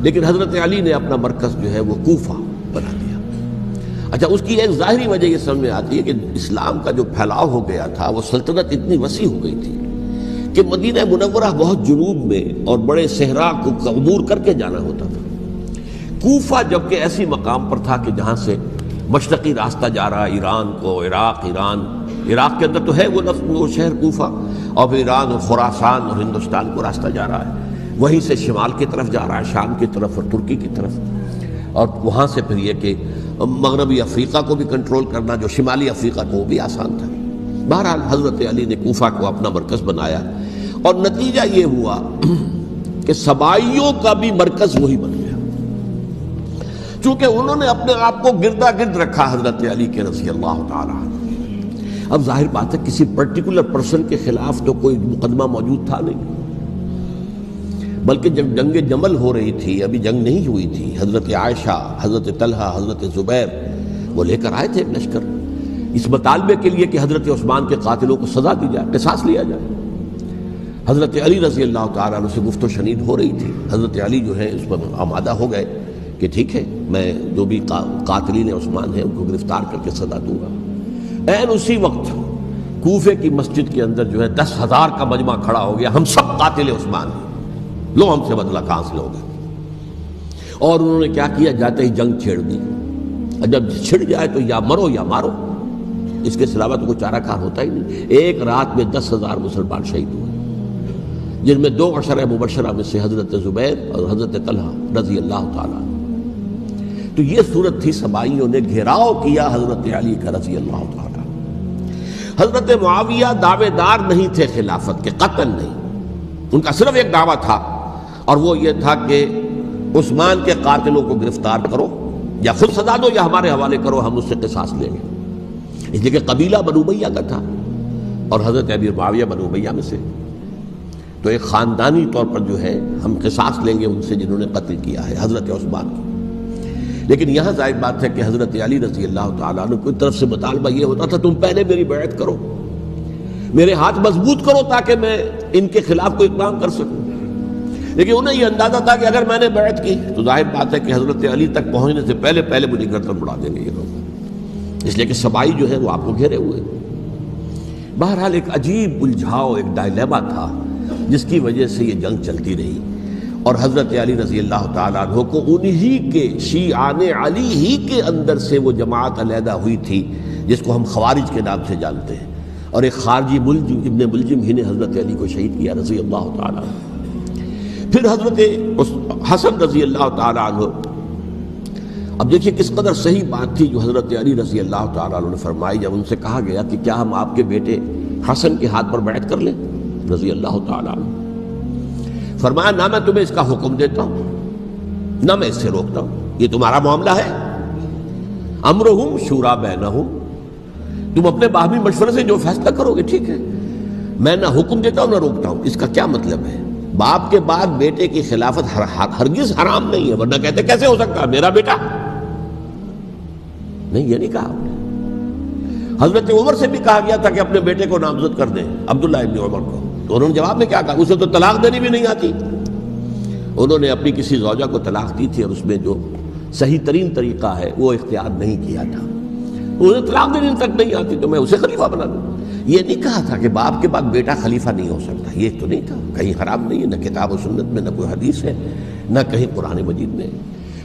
لیکن حضرت علی نے اپنا مرکز جو ہے وہ کوفہ بنا دیا۔ اچھا، اس کی ایک ظاہری وجہ یہ سمجھ میں آتی ہے کہ اسلام کا جو پھیلاؤ ہو گیا تھا، وہ سلطنت اتنی وسیع ہو گئی تھی کہ مدینہ منورہ بہت جنوب میں اور بڑے صحرا کو عبور کر کے جانا ہوتا تھا۔ کوفہ جبکہ ایسی مقام پر تھا کہ جہاں سے مشرقی راستہ جا رہا، ایران کو، عراق، ایران عراق کے اندر تو ہے وہ شہر کوفہ، اور پھر ایران اور خراسان اور ہندوستان کو راستہ جا رہا ہے، وہیں سے شمال کی طرف جا رہا ہے، شام کی طرف اور ترکی کی طرف، اور وہاں سے پھر یہ کہ مغربی افریقہ کو بھی کنٹرول کرنا، جو شمالی افریقہ کو وہ بھی آسان تھا۔ بہرحال حضرت علی نے کوفہ کو اپنا مرکز بنایا، اور نتیجہ یہ ہوا کہ سبائیوں کا بھی مرکز وہی بن گیا، چونکہ انہوں نے اپنے آپ کو گردا گرد رکھا حضرت علی کے رضی اللہ تعالیٰ عنہ۔ اب ظاہر بات ہے کسی پرٹیکولر پرسن کے خلاف تو کوئی مقدمہ موجود تھا نہیں، بلکہ جب جنگ جمل ہو رہی تھی، ابھی جنگ نہیں ہوئی تھی، حضرت عائشہ، حضرت طلحہ، حضرت زبیر وہ لے کر آئے تھے ایک لشکر اس مطالبے کے لیے کہ حضرت عثمان کے قاتلوں کو سزا دی جائے، قصاص لیا جائے۔ حضرت علی رضی اللہ تعالیٰ عنہ سے گفت و شنید ہو رہی تھی، حضرت علی جو ہے اس پر آمادہ ہو گئے کہ ٹھیک ہے، میں جو بھی قاتلین عثمان ہیں ان کو گرفتار کر کے سزا دوں گا۔ این اسی وقت کوفے کی مسجد کے اندر جو ہے 10,000 کا مجمع کھڑا ہو گیا، ہم سب قاتل عثمان ہیں، لو ہم سے بدلہ کہاں سے لوگے؟ اور انہوں نے کیا کیا، جاتے ہی جنگ چھیڑ دی، اور جب چھڑ جائے تو یا مرو یا مارو، اس کے علاوہ تو کوئی چارہ کار ہوتا ہی نہیں۔ ایک رات میں 10,000 مسلمان شہید ہوئے، جن میں 2 عشرہ مبشرہ میں سے حضرت زبیر اور حضرت طلحہ رضی اللہ تعالیٰ۔ تو یہ صورت تھی، سبائیوں نے گھیراؤ کیا حضرت علی کا رضی اللہ تعالیٰ۔ حضرت معاویہ دعوے دار نہیں تھے خلافت کے، قطعاً نہیں، ان کا صرف ایک دعویٰ تھا، اور وہ یہ تھا کہ عثمان کے قاتلوں کو گرفتار کرو، یا خود سزا دو یا ہمارے حوالے کرو، ہم اس سے قصاص لیں گے۔ اس لیے کہ قبیلہ بنو امیہ کا تھا، اور حضرت امیر معاویہ بنو امیہ میں سے، تو ایک خاندانی طور پر جو ہے ہم قصاص لیں گے ان سے جنہوں نے قتل کیا ہے حضرت عثمان کی۔ لیکن یہاں ظاہر بات ہے کہ حضرت علی رضی اللہ تعالیٰ عنہ کی طرف سے مطالبہ یہ ہوتا تھا، تم پہلے میری بیعت کرو، میرے ہاتھ مضبوط کرو تاکہ میں ان کے خلاف کوئی اقدام کر سکوں۔ لیکن انہیں یہ اندازہ تھا کہ اگر میں نے بیعت کی تو ظاہر بات ہے کہ حضرت علی تک پہنچنے سے پہلے پہلے مجھے گردن اڑا دیں گے یہ لوگ، اس لیے کہ سبائی جو ہے وہ آپ کو گھیرے ہوئے۔ بہرحال ایک عجیب الجھاؤ، ایک ڈائلیما تھا جس کی وجہ سے یہ جنگ چلتی رہی، اور حضرت علی رضی اللہ تعالیٰ عنہ کو انہی کے شیعان علی ہی کے اندر سے وہ جماعت علیحدہ ہوئی تھی جس کو ہم خوارج کے نام سے جانتے ہیں، اور ایک خارجی ملجم ابن ملجم ہی نے حضرت علی کو شہید کیا رضی اللہ تعالیٰ عنہ۔ پھر حضرت حسن رضی اللہ تعالیٰ عنہ، اب دیکھیے کس قدر صحیح بات تھی جو حضرت علی رضی اللہ تعالیٰ عنہ نے فرمائی جب ان سے کہا گیا کہ کیا ہم آپ کے بیٹے حسن کے ہاتھ پر بیعت کر لیں رضی اللہ تعالیٰ عنہ۔ فرمایا نہ میں تمہیں اس کا حکم دیتا ہوں نہ میں اس سے روکتا ہوں، یہ تمہارا معاملہ ہے، امرہم شورا بینہم، تم اپنے باہمی مشورے سے جو فیصلہ کرو گے ٹھیک ہے، میں نہ حکم دیتا ہوں نہ روکتا ہوں۔ اس کا کیا مطلب ہے؟ باپ کے بعد بیٹے کی خلافت ہرگز حرام نہیں ہے، ورنہ کہتے کیسے ہو سکتا ہے میرا بیٹا؟ نہیں، یہ نہیں کہا آپ نے۔ حضرت عمر سے بھی کہا گیا تھا کہ اپنے بیٹے کو نامزد کر دیں، عبداللہ ابن عمر کو، تو انہوں نے جواب میں کیا کہا؟ اسے تو طلاق دینی بھی نہیں آتی۔ انہوں نے اپنی کسی زوجہ کو طلاق دی تھی، اور اس میں جو صحیح ترین طریقہ ہے وہ اختیار نہیں کیا تھا، انہیں طلاق دینی تک نہیں آتی تو میں اسے خلیفہ بنا دوں۔ یہ نہیں کہا تھا کہ باپ کے بعد بیٹا خلیفہ نہیں ہو سکتا، یہ تو نہیں تھا، کہیں حرام نہیں ہے، نہ کتاب و سنت میں، نہ کوئی حدیث ہے، نہ کہیں قرآن مجید میں۔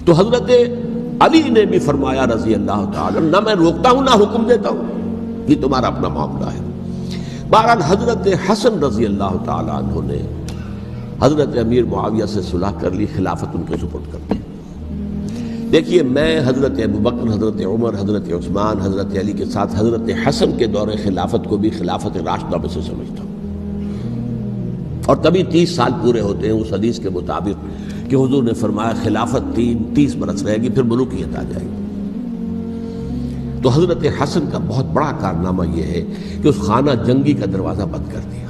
تو حضرت علی نے بھی فرمایا رضی اللہ تعالیٰ، نہ میں روکتا ہوں نہ حکم دیتا ہوں، یہ تمہارا اپنا معاملہ ہے۔ بہرحال حضرت حسن رضی اللہ تعالیٰ عنہ نے حضرت امیر معاویہ سے صلح کر لی، خلافت ان کے سپرد کر دی۔ دیکھیے میں حضرت ابوبکر، حضرت عمر، حضرت عثمان، حضرت علی کے ساتھ حضرت حسن کے دور خلافت کو بھی خلافت راشدہ میں سے سمجھتا ہوں، اور تبھی 30 سال پورے ہوتے ہیں اس حدیث کے مطابق کہ حضور نے فرمایا خلافت 30 برس رہے گی پھر ملوکیت آ جائے گی۔ تو حضرت حسن کا بہت بڑا کارنامہ یہ ہے کہ اس خانہ جنگی کا دروازہ بند کر دیا،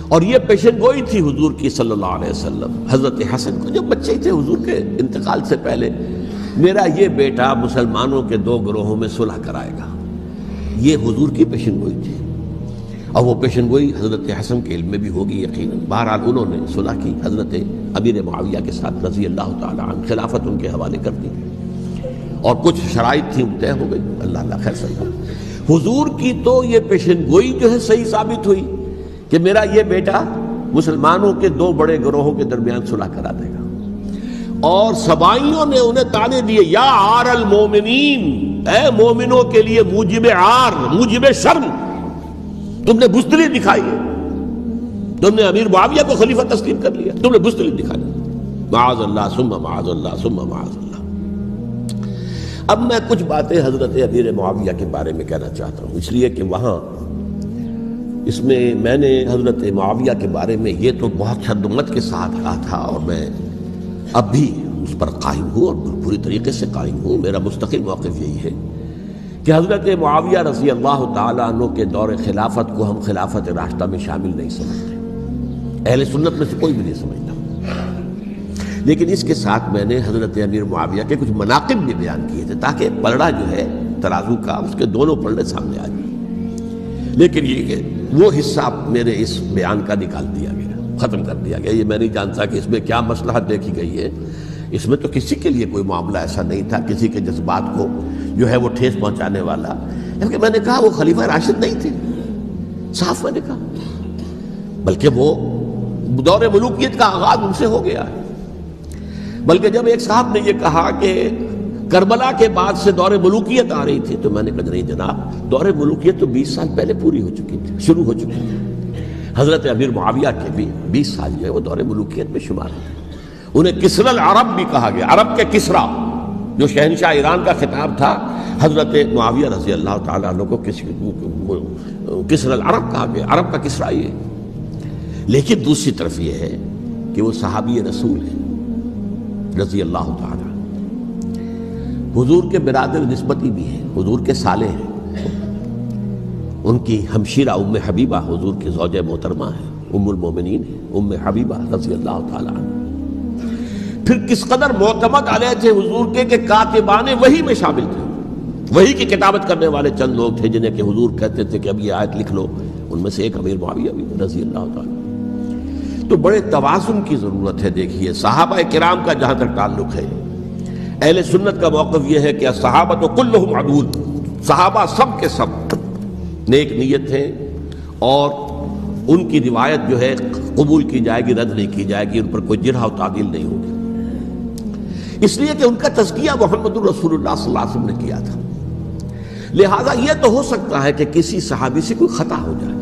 اور یہ پیشن گوئی تھی حضور کی صلی اللہ علیہ وسلم حضرت حسن کو، جب بچے تھے حضور کے انتقال سے پہلے، میرا یہ بیٹا مسلمانوں کے 2 گروہوں میں صلح کرائے گا، یہ حضور کی پیشن گوئی تھی، اور وہ پیشن گوئی حضرت حسن کے علم میں بھی ہوگی یقیناً۔ بہرحال انہوں نے صلح کی حضرت امیر معاویہ کے ساتھ رضی اللہ تعالیٰ عنہ، خلافت ان کے حوالے کر دی، اور کچھ شرائط تھی طے ہو گئی، اللہ خیر صلی اللہ۔ حضور کی تو یہ پیشن گوئی جو ہے صحیح ثابت ہوئی کہ میرا یہ بیٹا مسلمانوں کے 2 بڑے گروہوں کے درمیان صلح کرا دے گا، اور سبائیوں نے انہیں تانے دیے، یا عار المومنین، اے مومنوں کے لیے موجب عار، موجب شرم تم نے بزدلی دکھائی ہے، تم نے امیر معاویہ کو خلیفہ تسلیم کر لیا، تم نے بزدلی دکھائی، معاذ اللہ ثم معاذ اللہ ثم معاذ اللہ۔ اب میں کچھ باتیں حضرت امیر معاویہ کے بارے میں کہنا چاہتا ہوں، اس لیے کہ وہاں اس میں نے حضرت معاویہ کے بارے میں یہ تو بہت شدت کے ساتھ کہا تھا، اور میں اب بھی اس پر قائم ہوں اور پوری طریقے سے قائم ہوں۔ میرا مستقل موقف یہی ہے کہ حضرت معاویہ رضی اللہ تعالیٰ عنہ کے دور خلافت کو ہم خلافت راشدہ میں شامل نہیں سمجھتے، اہل سنت میں سے کوئی بھی نہیں سمجھتا، لیکن اس کے ساتھ میں نے حضرت امیر معاویہ کے کچھ مناقب بھی بیان کیے تھے تاکہ پلڑا جو ہے ترازو کا اس کے دونوں پلڑے سامنے آ جائیں۔ لیکن یہ کہ وہ حصہ میرے اس بیان کا نکال دیا گیا، ختم کر دیا گیا۔ یہ میں نہیں جانتا کہ اس میں کیا مصلحت دیکھی گئی ہے، اس میں تو کسی کے لیے کوئی معاملہ ایسا نہیں تھا کسی کے جذبات کو جو ہے وہ ٹھیس پہنچانے والا، کیونکہ میں نے کہا وہ خلیفہ راشد نہیں تھے، صاف میں نے کہا، بلکہ وہ دور ملوکیت کا آغاز ان سے ہو گیا ہے۔ بلکہ جب ایک صاحب نے یہ کہا کہ کربلا کے بعد سے دور ملوکیت آ رہی تھی، تو میں نے کہا نہیں جناب، دور ملوکیت تو 20 سال پہلے پوری ہو چکی تھی، شروع ہو چکی تھی۔ حضرت امیر معاویہ کے بھی 20 سال جو ہے وہ دور ملوکیت میں شمار ہیں۔ انہیں کسری العرب بھی کہا گیا، عرب کے کسریٰ، جو شہنشاہ ایران کا خطاب تھا، حضرت معاویہ رضی اللہ تعالیٰ عنہ کو کسری العرب کہا گیا، عرب کا کسریٰ یہ۔ لیکن دوسری طرف یہ ہے کہ وہ صحابی رسول ہیں رضی اللہ تعالیٰ، حضور کے برادر نسبتی بھی ہیں، حضور کے سالے ہیں، ان کی ہمشیرہ ام حبیبہ حضور کی زوجہ محترمہ ہیں، ام المومنین ہیں، ام حبیبہ رضی اللہ تعالیٰ عنہ۔ پھر کس قدر معتمد علیہ تھے حضور کے کہ کاتبان وحی میں شامل تھے، وحی کی کتابت کرنے والے چند لوگ تھے جنہیں کہ حضور کہتے تھے کہ اب یہ آیت لکھ لو، ان میں سے ایک امیر معاویہ بھی رضی اللہ تعالیٰ۔ تو بڑے توازن کی ضرورت ہے۔ دیکھیے صحابہ کرام کا جہاں تک تعلق ہے، اہل سنت کا موقف یہ ہے کہ صحابہ تو کلہم عدول، صحابہ سب کے سب نیک نیت ہیں، اور ان کی روایت جو ہے قبول کی جائے گی، رد نہیں کی جائے گی، ان پر کوئی جرح و تعدیل نہیں ہوگی، اس لیے کہ ان کا تزکیہ محمد الرسول اللہ صلی اللہ علیہ وسلم نے کیا تھا۔ لہٰذا یہ تو ہو سکتا ہے کہ کسی صحابی سے کوئی خطا ہو جائے،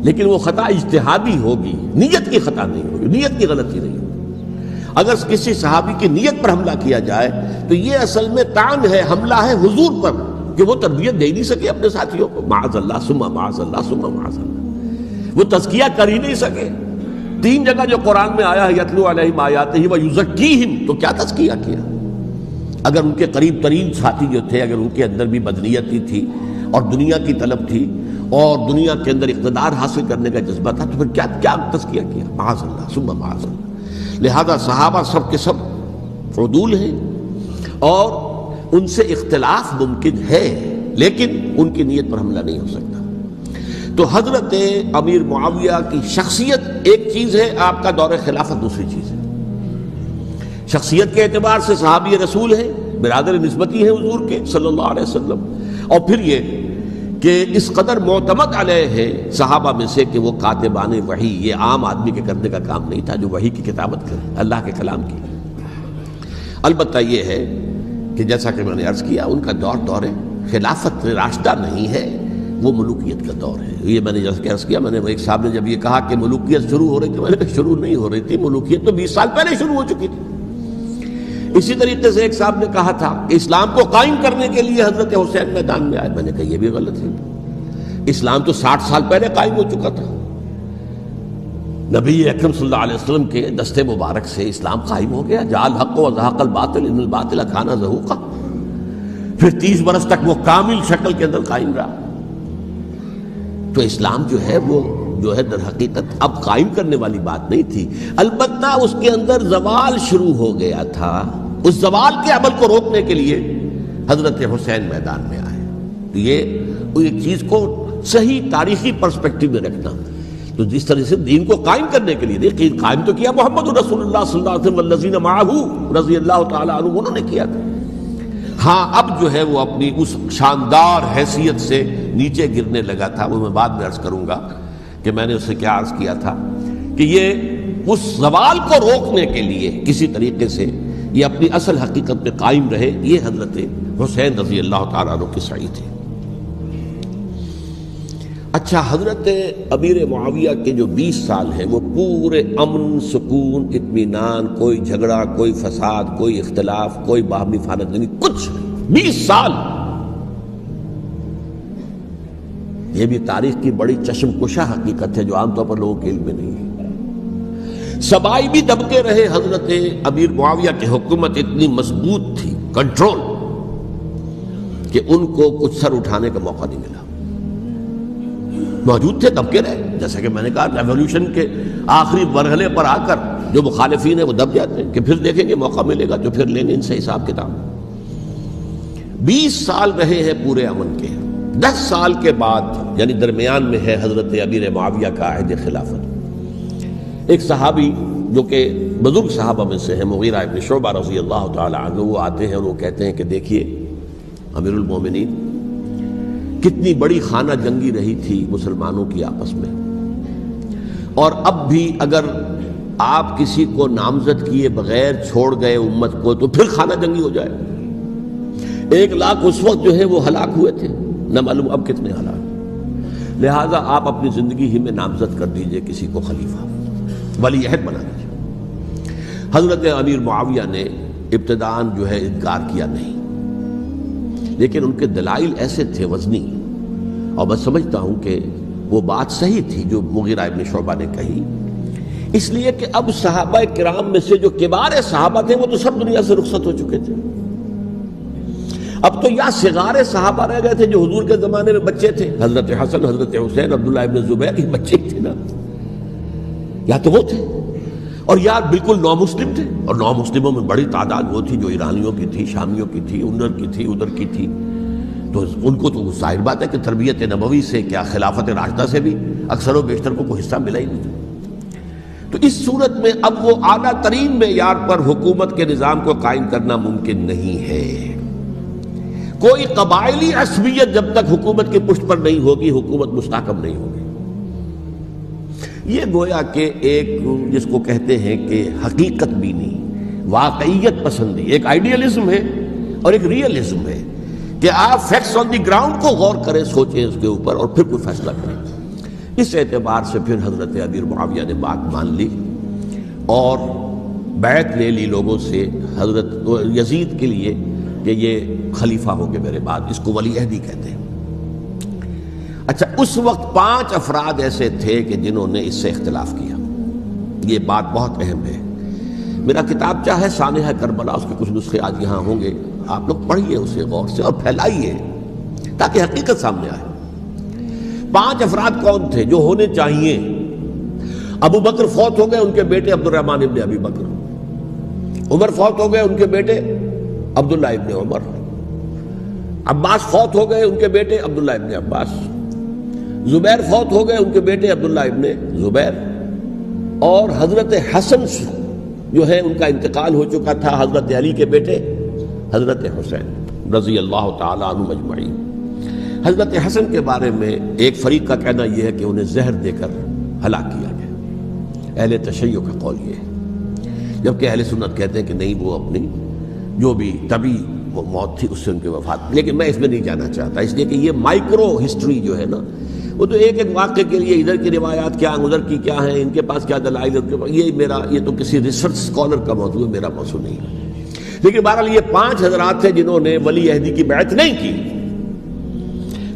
لیکن وہ خطا اجتہادی ہوگی، نیت کی خطا نہیں ہوگی، نیت کی غلطی نہیں ہوگی۔ اگر کسی صحابی کی نیت پر حملہ کیا جائے تو یہ اصل میں طعن ہے، حملہ ہے حضور پر کہ وہ تربیت دے ہی نہیں سکے اپنے ساتھیوں کو، معاذ اللہ ثم معاذ اللہ ثم معاذ اللہ، وہ تزکیہ کر ہی نہیں سکے۔ 3 جگہ جو قرآن میں آیا ہے یتلو علیہم آیاتہ ویزکیہم، تو کیا تزکیہ کیا؟ اگر ان کے قریب ترین ساتھی جو تھے، اگر ان کے اندر بھی بدنیتی تھی اور دنیا کی طلب تھی اور دنیا کے اندر اقتدار حاصل کرنے کا جذبہ تھا، تو پھر کیا تزکیہ کیا؟ معاذ اللہ ثم معاذ اللہ۔ لہذا صحابہ سب کے سب عدول ہیں، اور ان سے اختلاف ممکن ہے، لیکن ان کی نیت پر حملہ نہیں ہو سکتا۔ تو حضرت امیر معاویہ کی شخصیت ایک چیز ہے، آپ کا دور خلافت دوسری چیز ہے۔ شخصیت کے اعتبار سے صحابی رسول ہیں، برادر نسبتی ہیں حضور کے صلی اللہ علیہ وسلم، اور پھر یہ کہ اس قدر معتمد علیہ ہے صحابہ میں سے کہ وہ کاتبان وحی، یہ عام آدمی کے کرنے کا کام نہیں تھا جو وحی کی کتابت کرے، اللہ کے کلام کی۔ البتہ یہ ہے کہ جیسا کہ میں نے عرض کیا، ان کا دور خلافت راشدہ نہیں ہے، وہ ملوکیت کا دور ہے۔ یہ میں نے جیسا کہ عرض کیا، میں نے ایک صاحب نے جب یہ کہا کہ ملوکیت شروع ہو رہی تھی، میں نے کہا شروع نہیں ہو رہی تھی، ملوکیت تو 20 سال پہلے شروع ہو چکی تھی۔ اسی طریقے سے ایک صاحب نے کہا تھا کہ اسلام کو قائم کرنے کے لیے حضرت حسین میدان میں آئے، میں نے کہا یہ بھی غلط ہے، اسلام تو 60 سال پہلے قائم ہو چکا تھا، نبی اکرم صلی اللہ علیہ وسلم کے دستے مبارک سے اسلام قائم ہو گیا، جاء الحق وزهق الباطل ان الباطل کان زہوقا، پھر 30 برس تک وہ کامل شکل کے اندر قائم رہا۔ تو اسلام جو ہے وہ در حقیقت اب قائم کرنے والی بات نہیں تھی، البتہ اس کے اندر زوال شروع ہو گیا تھا، اس زوال کے عمل کو روکنے کے لیے حضرت حسین میدان میں آئے۔ تو یہ ایک چیز کو صحیح تاریخی پرسپیکٹو میں رکھنا، تو جس طرح سے دین کو قائم کرنے کے لیے دیکھیے قائم تو کیا محمد رسول اللہ صلی اللہ علیہ وسلم والذین معہ رضی اللہ تعالی عنہ، انہوں نے کیا تھا۔ ہاں اب جو ہے وہ اپنی اس شاندار حیثیت سے نیچے گرنے لگا تھا، وہ میں بعد میں عرض کروں گا کہ میں نے اس سے کیا عرض کیا تھا کہ یہ اس زوال کو روکنے کے لیے کسی طریقے سے یہ اپنی اصل حقیقت پہ قائم رہے، یہ حضرت حسین رضی اللہ تعالیٰ عنہ کی سعی تھی۔ اچھا، حضرت امیر معاویہ کے جو 20 سال ہیں وہ پورے امن، سکون، اطمینان، کوئی جھگڑا، کوئی فساد، کوئی اختلاف، کوئی باہمی فانت نہیں، کچھ 20 سال۔ یہ بھی تاریخ کی بڑی چشم کشا حقیقت ہے جو عام طور پر لوگوں کے علم میں نہیں ہے۔ سبائی بھی دبکے رہے، حضرت امیر معاویہ کی حکومت اتنی مضبوط تھی، کنٹرول، کہ ان کو کچھ سر اٹھانے کا موقع نہیں ملا۔ موجود تھے، دبکے رہے، جیسا کہ میں نے کہا ریولوشن کے آخری مرحلے پر آ کر جو مخالفین ہیں وہ دب جاتے ہیں کہ پھر دیکھیں گے موقع ملے گا تو پھر لیں گے ان سے حساب کتاب۔ 20 سال رہے ہیں پورے امن کے۔ 10 سال کے بعد یعنی درمیان میں ہے حضرت امیر معاویہ کا عہد خلافت۔ ایک صحابی جو کہ بزرگ صحابہ میں سے ہیں، مغیرہ ابن شعبہ رضی اللہ تعالی عنہ، وہ آتے ہیں اور وہ کہتے ہیں کہ دیکھیے امیر المومنین، کتنی بڑی خانہ جنگی رہی تھی مسلمانوں کی آپس میں، اور اب بھی اگر آپ کسی کو نامزد کیے بغیر چھوڑ گئے امت کو تو پھر خانہ جنگی ہو جائے۔ 1 لاکھ اس وقت جو ہے وہ ہلاک ہوئے تھے، نہ معلوم اب کتنے ہلاک۔ لہٰذا آپ اپنی زندگی ہی میں نامزد کر دیجئے کسی کو خلیفہ، ولی عہد بنا دیجئے۔ حضرت امیر معاویہ نے ابتداءً جو ہے انکار کیا نہیں، لیکن ان کے دلائل ایسے تھے وزنی، اور میں سمجھتا ہوں کہ وہ بات صحیح تھی جو مغیرہ ابن شعبہ نے کہی، اس لیے کہ اب صحابہ کرام میں سے جو کبار صحابہ تھے وہ تو سب دنیا سے رخصت ہو چکے تھے۔ اب تو یا صغار صحابہ رہ گئے تھے جو حضور کے زمانے میں بچے تھے، حضرت حسن، حضرت حسین، عبداللہ ابن زبیر، یہ بچے ہی تھے نا، یا تو وہ تھے، اور یا بالکل نو مسلم تھے، اور نو مسلموں میں بڑی تعداد وہ تھی جو ایرانیوں کی تھی، شامیوں کی تھی، ادھر کی تھی، ادھر کی تھی، تو ان کو تو ظاہر بات ہے کہ تربیت نبوی سے کیا خلافت راشدہ سے بھی اکثر و بیشتر کو کوئی حصہ ملا ہی نہیں تھا۔ تو اس صورت میں اب وہ اعلیٰ ترین معیار پر حکومت کے نظام کو قائم کرنا ممکن نہیں ہے۔ کوئی قبائلی عصبیت جب تک حکومت کی پشت پر نہیں ہوگی، حکومت مستحکم نہیں ہوگی۔ یہ گویا کہ ایک جس کو کہتے ہیں کہ حقیقت بینی، واقعیت پسندی، ایک آئیڈیلزم ہے اور ایک ریئلزم ہے کہ آپ فیکٹس آن دی گراؤنڈ کو غور کریں، سوچیں اس کے اوپر اور پھر کوئی فیصلہ کریں۔ اس اعتبار سے پھر حضرت امیر معاویہ نے بات مان لی اور بیعت لے لی لوگوں سے حضرت یزید کے لیے کہ یہ خلیفہ ہو گے میرے بعد، اس کو ولی عہدی کہتے ہیں۔ اچھا، اس وقت 5 افراد ایسے تھے کہ جنہوں نے اس سے اختلاف کیا۔ یہ بات بہت اہم ہے۔ میرا کتابچہ ہے سانحہ کربلا، اس کے کچھ نسخے آج یہاں ہوں گے، آپ لوگ پڑھیے اسے غور سے اور پھیلائیے تاکہ حقیقت سامنے آئے۔ 5 افراد کون تھے جو ہونے چاہیے؟ ابو بکر فوت ہو گئے، ان کے بیٹے عبد الرحمن ابن ابی بکر۔ عمر فوت ہو گئے، ان کے بیٹے عبداللہ ابن عمر۔ عباس فوت ہو گئے، ان کے بیٹے عبداللہ ابن عباس۔ زبیر فوت ہو گئے، ان کے بیٹے عبداللہ ابن زبیر۔ اور حضرت حسن جو ہے ان کا انتقال ہو چکا تھا، حضرت علی کے بیٹے حضرت حسین رضی اللہ تعالی عنہ اجمعین۔ حضرت حسن کے بارے میں ایک فریق کا کہنا یہ ہے کہ انہیں زہر دے کر ہلاک کیا گیا، اہل تشیع کا قول یہ ہے، جبکہ اہل سنت کہتے ہیں کہ نہیں، وہ اپنی جو بھی طبی موت تھی اس سے ان کی وفات۔ لیکن میں اس میں نہیں جانا چاہتا، اس لیے کہ یہ مائکرو ہسٹری جو ہے نا، وہ تو ایک ایک واقعے کے لیے ادھر کی روایات کیا ہیں، ادھر کی کیا ہیں، ان کے پاس کیا دلائل، یہ تو کسی ریسرچ اسکالر کا موضوع ہے، میرا موضوع نہیں ہے۔ لیکن بہرحال یہ 5 حضرات تھے جنہوں نے ولی عہدی کی بیعت نہیں کی،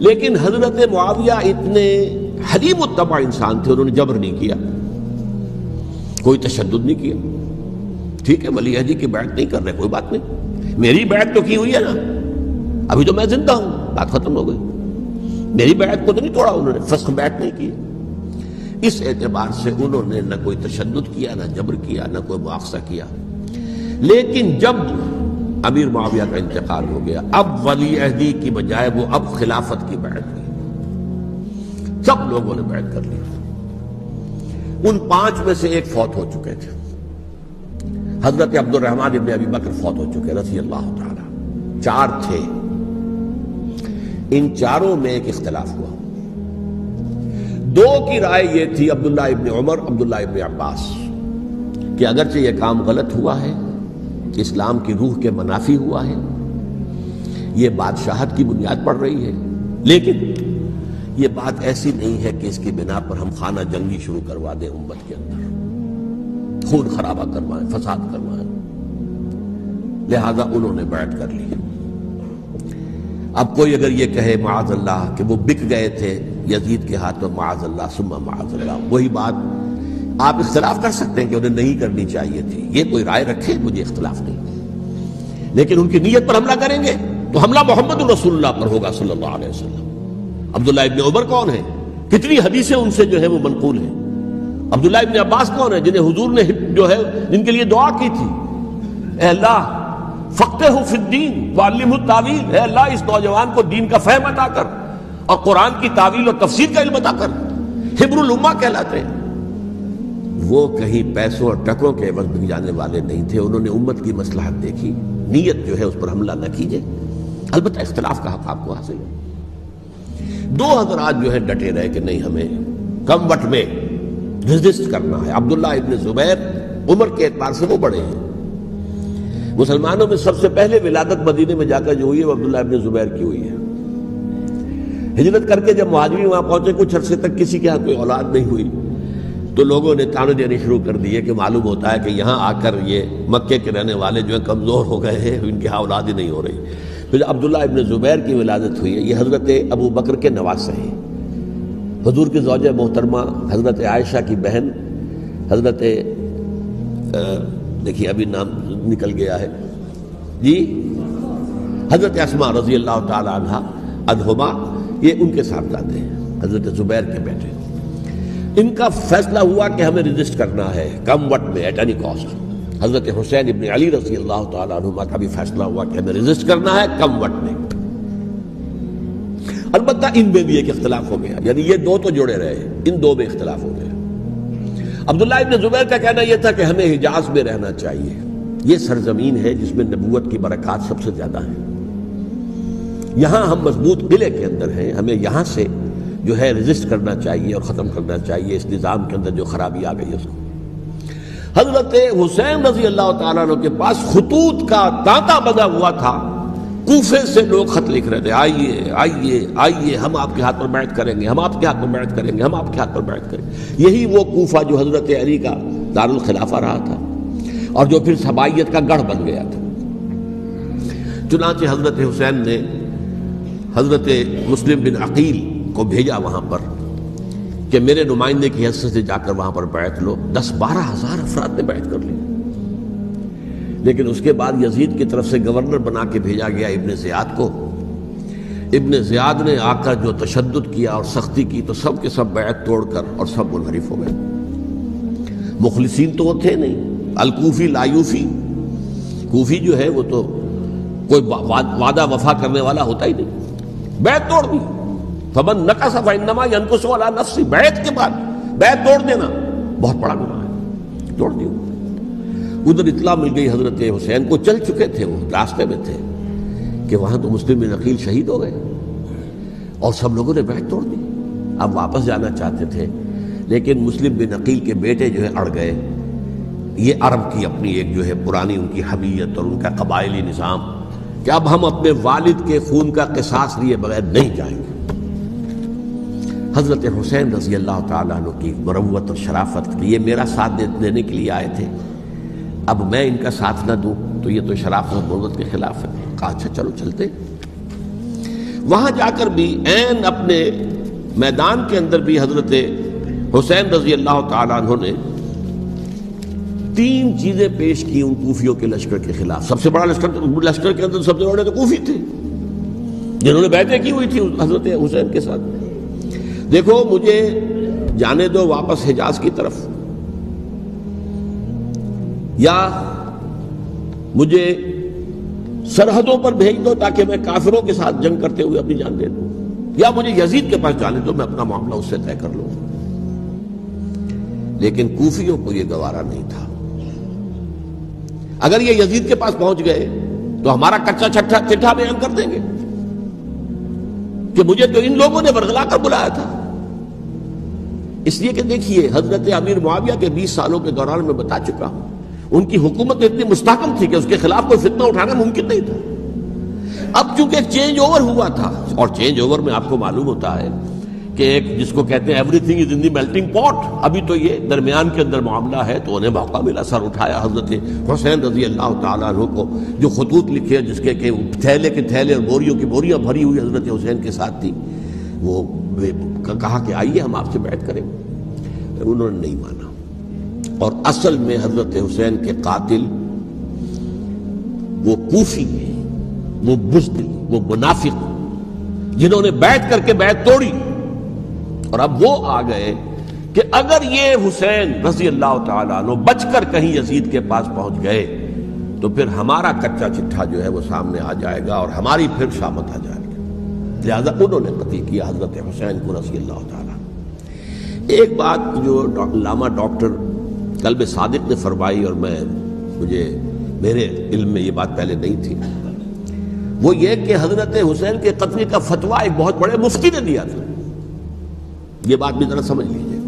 لیکن حضرت معاویہ اتنے حلیم الطبع انسان تھے، انہوں نے جبر نہیں کیا، کوئی تشدد نہیں کیا۔ ٹھیک ہے، ولی عہدی کی بیعت نہیں کر رہے، کوئی بات نہیں، میری بیعت تو کی ہوئی ہے نا، ابھی تو میں زندہ ہوں، بات ختم ہو گئی، میری بیعت کو تو نہیں توڑا انہوں نے، فسخ بیعت نہیں کی۔ اس اعتبار سے انہوں نے نہ کوئی تشدد کیا، نہ جبر کیا، نہ کوئی مواخذہ کیا۔ لیکن جب امیر معاویہ کا انتقال ہو گیا، اب ولی عہدی کی بجائے وہ اب خلافت کی بیعت کی، سب لوگوں نے بیعت کر لی۔ ان 5 میں سے ایک فوت ہو چکے تھے، حضرت عبد الرحمن ابن ابی بکر فوت ہو چکے رضی اللہ تعالی۔ 4 تھے، ان 4 میں ایک اختلاف ہوا۔ 2 کی رائے یہ تھی، عبداللہ ابن عمر، عبداللہ ابن عباس، کہ اگرچہ یہ کام غلط ہوا ہے اسلام کی روح کے منافی ہوا ہے، یہ بادشاہت کی بنیاد پڑ رہی ہے، لیکن یہ بات ایسی نہیں ہے کہ اس کی بنا پر ہم خانہ جنگی شروع کروا دیں، امت کے اندر خون خرابہ کروائیں، فساد کروائیں۔ لہذا انہوں نے بیعت کر لی۔ اب کوئی اگر یہ کہے معاذ اللہ کہ وہ بک گئے تھے یزید کے ہاتھ میں، معاذ اللہ ثم معاذ اللہ، وہی بات آپ اختلاف کر سکتے ہیں کہ انہیں نہیں کرنی چاہیے تھی، یہ کوئی رائے رکھے، مجھے اختلاف نہیں، لیکن ان کی نیت پر حملہ کریں گے تو حملہ محمد رسول اللہ پر ہوگا صلی اللہ علیہ وسلم۔ عبداللہ ابن عمر کون ہے؟ کتنی حدیثیں ان سے جو ہے وہ منقول ہیں۔ عبداللہ ابن عباس کون ہے؟ جنہیں حضور نے جو ہے جن کے لیے دعا کی تھی، اے اللہ فقہہ فی الدین وعلمہ التاویل، اے اللہ اس نوجوان کو دین کا فہم عطا کر اور قرآن کی تعویل اور تفسیر کا علم عطا کر، حبر الامہ کہلاتے ہیں۔ وہ کہیں پیسوں اور ٹکوں کے عوض بک جانے والے نہیں تھے، انہوں نے امت کی مصلحت دیکھی، نیت جو ہے اس پر حملہ نہ کیجیے، البتہ اختلاف کا حق آپ کو حاصل ہے۔ دو حضرات جو ہے ڈٹے رہے کہ نہیں، ہمیں کم وٹ میں ریزسٹ کرنا ہے۔ عبداللہ ابن زبیر عمر کے اعتبار سے وہ بڑے ہیں، مسلمانوں میں سب سے پہلے ولادت مدینے میں جا کر جو ہوئی ہے وہ عبداللہ ابن زبیر کی ہوئی ہے۔ ہجرت کر کے جب مہاجرین وہاں پہنچے، کچھ عرصے تک کسی کے ہاں کوئی اولاد نہیں ہوئی، تو لوگوں نے تانے دینے شروع کر دیے کہ معلوم ہوتا ہے کہ یہاں آ کر یہ مکے کے رہنے والے جو ہیں کمزور ہو گئے ہیں، ان کی ہاں اولاد ہی نہیں ہو رہی۔ پھر عبداللہ ابن زبیر کی ولادت ہوئی ہے، یہ حضرت ابو بکر کے نواسے ہیں، حضور کی زوجہ محترمہ حضرت عائشہ کی بہن، حضرت دیکھیے ابھی نام نکل گیا ہے جی، حضرت اسماء رضی اللہ تعالی عنہا عنہما، یہ ان کے صاحبزادے ہیں، حضرت زبیر کے بیٹے۔ ان کا فیصلہ ہوا کہ ہمیں رجسٹ کرنا ہے کم وٹ میں، ایٹ اینی کاسٹ۔ حضرت حسین ابن علی رضی اللہ تعالی عنہما کا بھی فیصلہ ہوا کہ ہمیں رجسٹ کرنا ہے کم وٹ میں۔ البتہ ان میں بھی ایک اختلاف ہو گیا، یعنی یہ دو تو جڑے رہے، ان دو میں اختلاف ہو گیا۔ عبداللہ ابن زبیر کا کہنا یہ تھا کہ ہمیں حجاز میں رہنا چاہیے، یہ سرزمین ہے جس میں نبوت کی برکات سب سے زیادہ ہیں، یہاں ہم مضبوط قلعے کے اندر ہیں، ہمیں یہاں سے جو ہے رجسٹ کرنا چاہیے اور ختم کرنا چاہیے اس نظام کے اندر جو خرابی آ گئی اس کو۔ حضرت حسین رضی اللہ تعالیٰ عنہ کے پاس خطوط کا تانتا بنا ہوا تھا، کوفے سے لوگ خط لکھ رہے تھے، آئیے آئیے آئیے، ہم آپ کے ہاتھ پر بیعت کریں گے، ہم آپ کے ہاتھ پر بیعت کریں گے، ہم آپ کے ہاتھ پر بیعت کریں گے۔ یہی وہ کوفہ جو حضرت علی کا دارالخلافہ رہا تھا اور جو پھر سبائیت کا گڑھ بن گیا تھا۔ چنانچہ حضرت حسین نے حضرت مسلم بن عقیل کو بھیجا وہاں پر کہ میرے نمائندے کی حیثیت سے جا کر وہاں پر بیعت لو۔ 10-12 ہزار افراد نے بیعت کر لی، لیکن اس کے بعد یزید کی طرف سے گورنر بنا کے بھیجا گیا ابن زیاد کو۔ ابن زیاد نے آ کر جو تشدد کیا اور سختی کی تو سب کے سب بیعت توڑ کر اور سب منحرف ہو گئے۔ مخلصین تو وہ تھے نہیں، الکوفی لایوفی، کوفی جو ہے وہ تو کوئی وعدہ وفا کرنے والا ہوتا ہی نہیں، بیعت توڑ دی۔ فمن نقص فانما ينقص على نفسه، بیعت کے بعد بیعت توڑ دینا بہت بڑا گناہ ہے، توڑ دی۔ ادھر اطلاع مل گئی حضرت حسین کو، چل چکے تھے، وہ راستے میں تھے کہ وہاں تو مسلم بن عقیل شہید ہو گئے اور سب لوگوں نے بیعت توڑ دی۔ اب واپس جانا چاہتے تھے، لیکن مسلم بن عقیل کے بیٹے جو ہے اڑ گئے۔ یہ عرب کی اپنی ایک جو ہے پرانی ان کی حمیت اور ان کا قبائلی نظام کہ اب ہم اپنے والد کے خون کا قصاص لیے بغیر نہیں جائیں گے۔ حضرت حسین رضی اللہ تعالیٰ عنہ کی مروت اور شرافت، یہ میرا ساتھ دینے کے لیے آئے تھے، اب میں ان کا ساتھ نہ دوں تو یہ تو شرافت اور مروت کے خلاف ہے۔ کہا اچھا چلو چلتے۔ وہاں جا کر بھی عین اپنے میدان کے اندر بھی حضرت حسین رضی اللہ تعالیٰ عنہ نے 3 چیزیں پیش کی ان کوفیوں کے لشکر کے خلاف۔ سب سے بڑا لشکر کے اندر سب سے بڑے تو کوفی تھے جنہوں نے بیعتیں کی ہوئی تھی حضرت حسین کے ساتھ۔ دیکھو مجھے جانے دو واپس حجاز کی طرف، یا مجھے سرحدوں پر بھیج دو تاکہ میں کافروں کے ساتھ جنگ کرتے ہوئے اپنی جان دے دوں، یا مجھے یزید کے پاس جانے دو، میں اپنا معاملہ اس سے طے کر لوں۔ لیکن کوفیوں کو یہ گوارا نہیں تھا۔ اگر یہ یزید کے پاس پہنچ گئے تو ہمارا کچا چٹھا بیان کر دیں گے کہ مجھے تو ان لوگوں نے برگلا کر بلایا تھا۔ اس لیے کہ دیکھیے حضرت امیر معاویہ کے 20 سالوں کے دوران میں بتا چکا ہوں، ان کی حکومت اتنی مستحکم تھی کہ اس کے خلاف کوئی فتنہ اٹھانا ممکن نہیں تھا. اب چونکہ ایک چینج اوور ہوا تھا، اور چینج اوور میں آپ کو معلوم ہوتا ہے کہ ایک جس کو کہتے ہیں every thing is in the melting پاٹ، ابھی تو یہ درمیان کے اندر معاملہ ہے، تو انہیں موقع ملا، سر اٹھایا حضرت حسین رضی اللہ تعالیٰ عنہ کو، جو خطوط لکھے جس کے کہ تھیلے کے تھیلے اور بوریوں کی بوریاں بھری ہوئی حضرت حسین کے ساتھ تھی، وہ کہا کہ آئیے ہم آپ سے بیعت کریں. انہوں نے نہیں مانا. اور اصل میں حضرت حسین کے قاتل وہ کوفی ہیں، وہ بزدل، وہ منافق، جنہوں نے بیعت کر کے بیعت توڑی. اور اب وہ آ گئے کہ اگر یہ حسین رضی اللہ تعالیٰ عنہ بچ کر کہیں یزید کے پاس پہنچ گئے تو پھر ہمارا کچا چٹھا جو ہے وہ سامنے آ جائے گا اور ہماری پھر شامت آ جائے گی. لہذا انہوں نے قتل کیا حضرت حسین کو رضی اللہ تعالیٰ. ایک بات جو علامہ ڈاکٹر قلب صادق نے فرمائی، اور میرے علم میں یہ بات پہلے نہیں تھی، وہ یہ کہ حضرت حسین کے قتل کا فتویٰ ایک بہت بڑے مفتی نے دیا تھا. یہ بات بھی ذرا سمجھ لیجیے.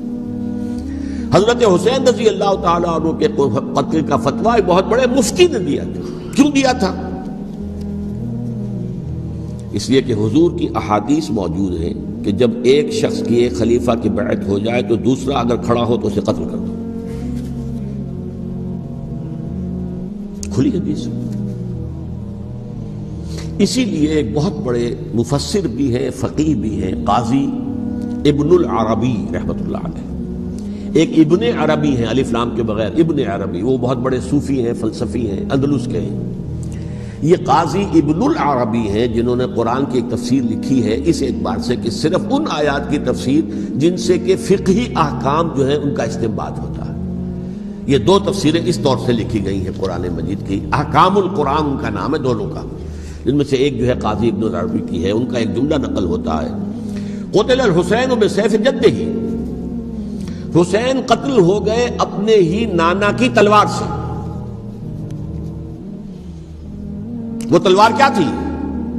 حضرت حسین رضی اللہ تعالیٰ عنہ کے قتل کا فتویٰ ایک بہت بڑے مفتی نے دیا تھا. کیوں دیا تھا؟ اس لیے کہ حضور کی احادیث موجود ہیں کہ جب ایک شخص کی ایک خلیفہ کی بیعت ہو جائے تو دوسرا اگر کھڑا ہو تو اسے قتل کر دو. کھلی حدیث. اسی لیے ایک بہت بڑے مفسر بھی ہیں، فقیہ بھی ہیں، قاضی ابن العربی رحمۃ اللہ علیہ. ایک ابن عربی ہیں الف لام کے بغیر، ابن عربی، وہ بہت بڑے صوفی ہیں، فلسفی ہیں، اندلس کے ہیں. یہ قاضی ابن العربی ہیں جنہوں نے قرآن کی ایک تفسیر لکھی ہے اس اعتبار سے کہ صرف ان آیات کی تفسیر جن سے کہ فقہی احکام جو ہیں ان کا استنباط ہوتا ہے. یہ دو تفسیریں اس طور سے لکھی گئی ہیں قرآن مجید کی. احکام القرآن ان کا نام ہے دونوں کا، جن میں سے ایک جو ہے قاضی ابن العربی کی ہے. ان کا ایک جملہ نقل ہوتا ہے، قتل الحسین بسیف جدہ، حسین قتل ہو گئے اپنے ہی نانا کی تلوار سے. وہ تلوار کیا تھی؟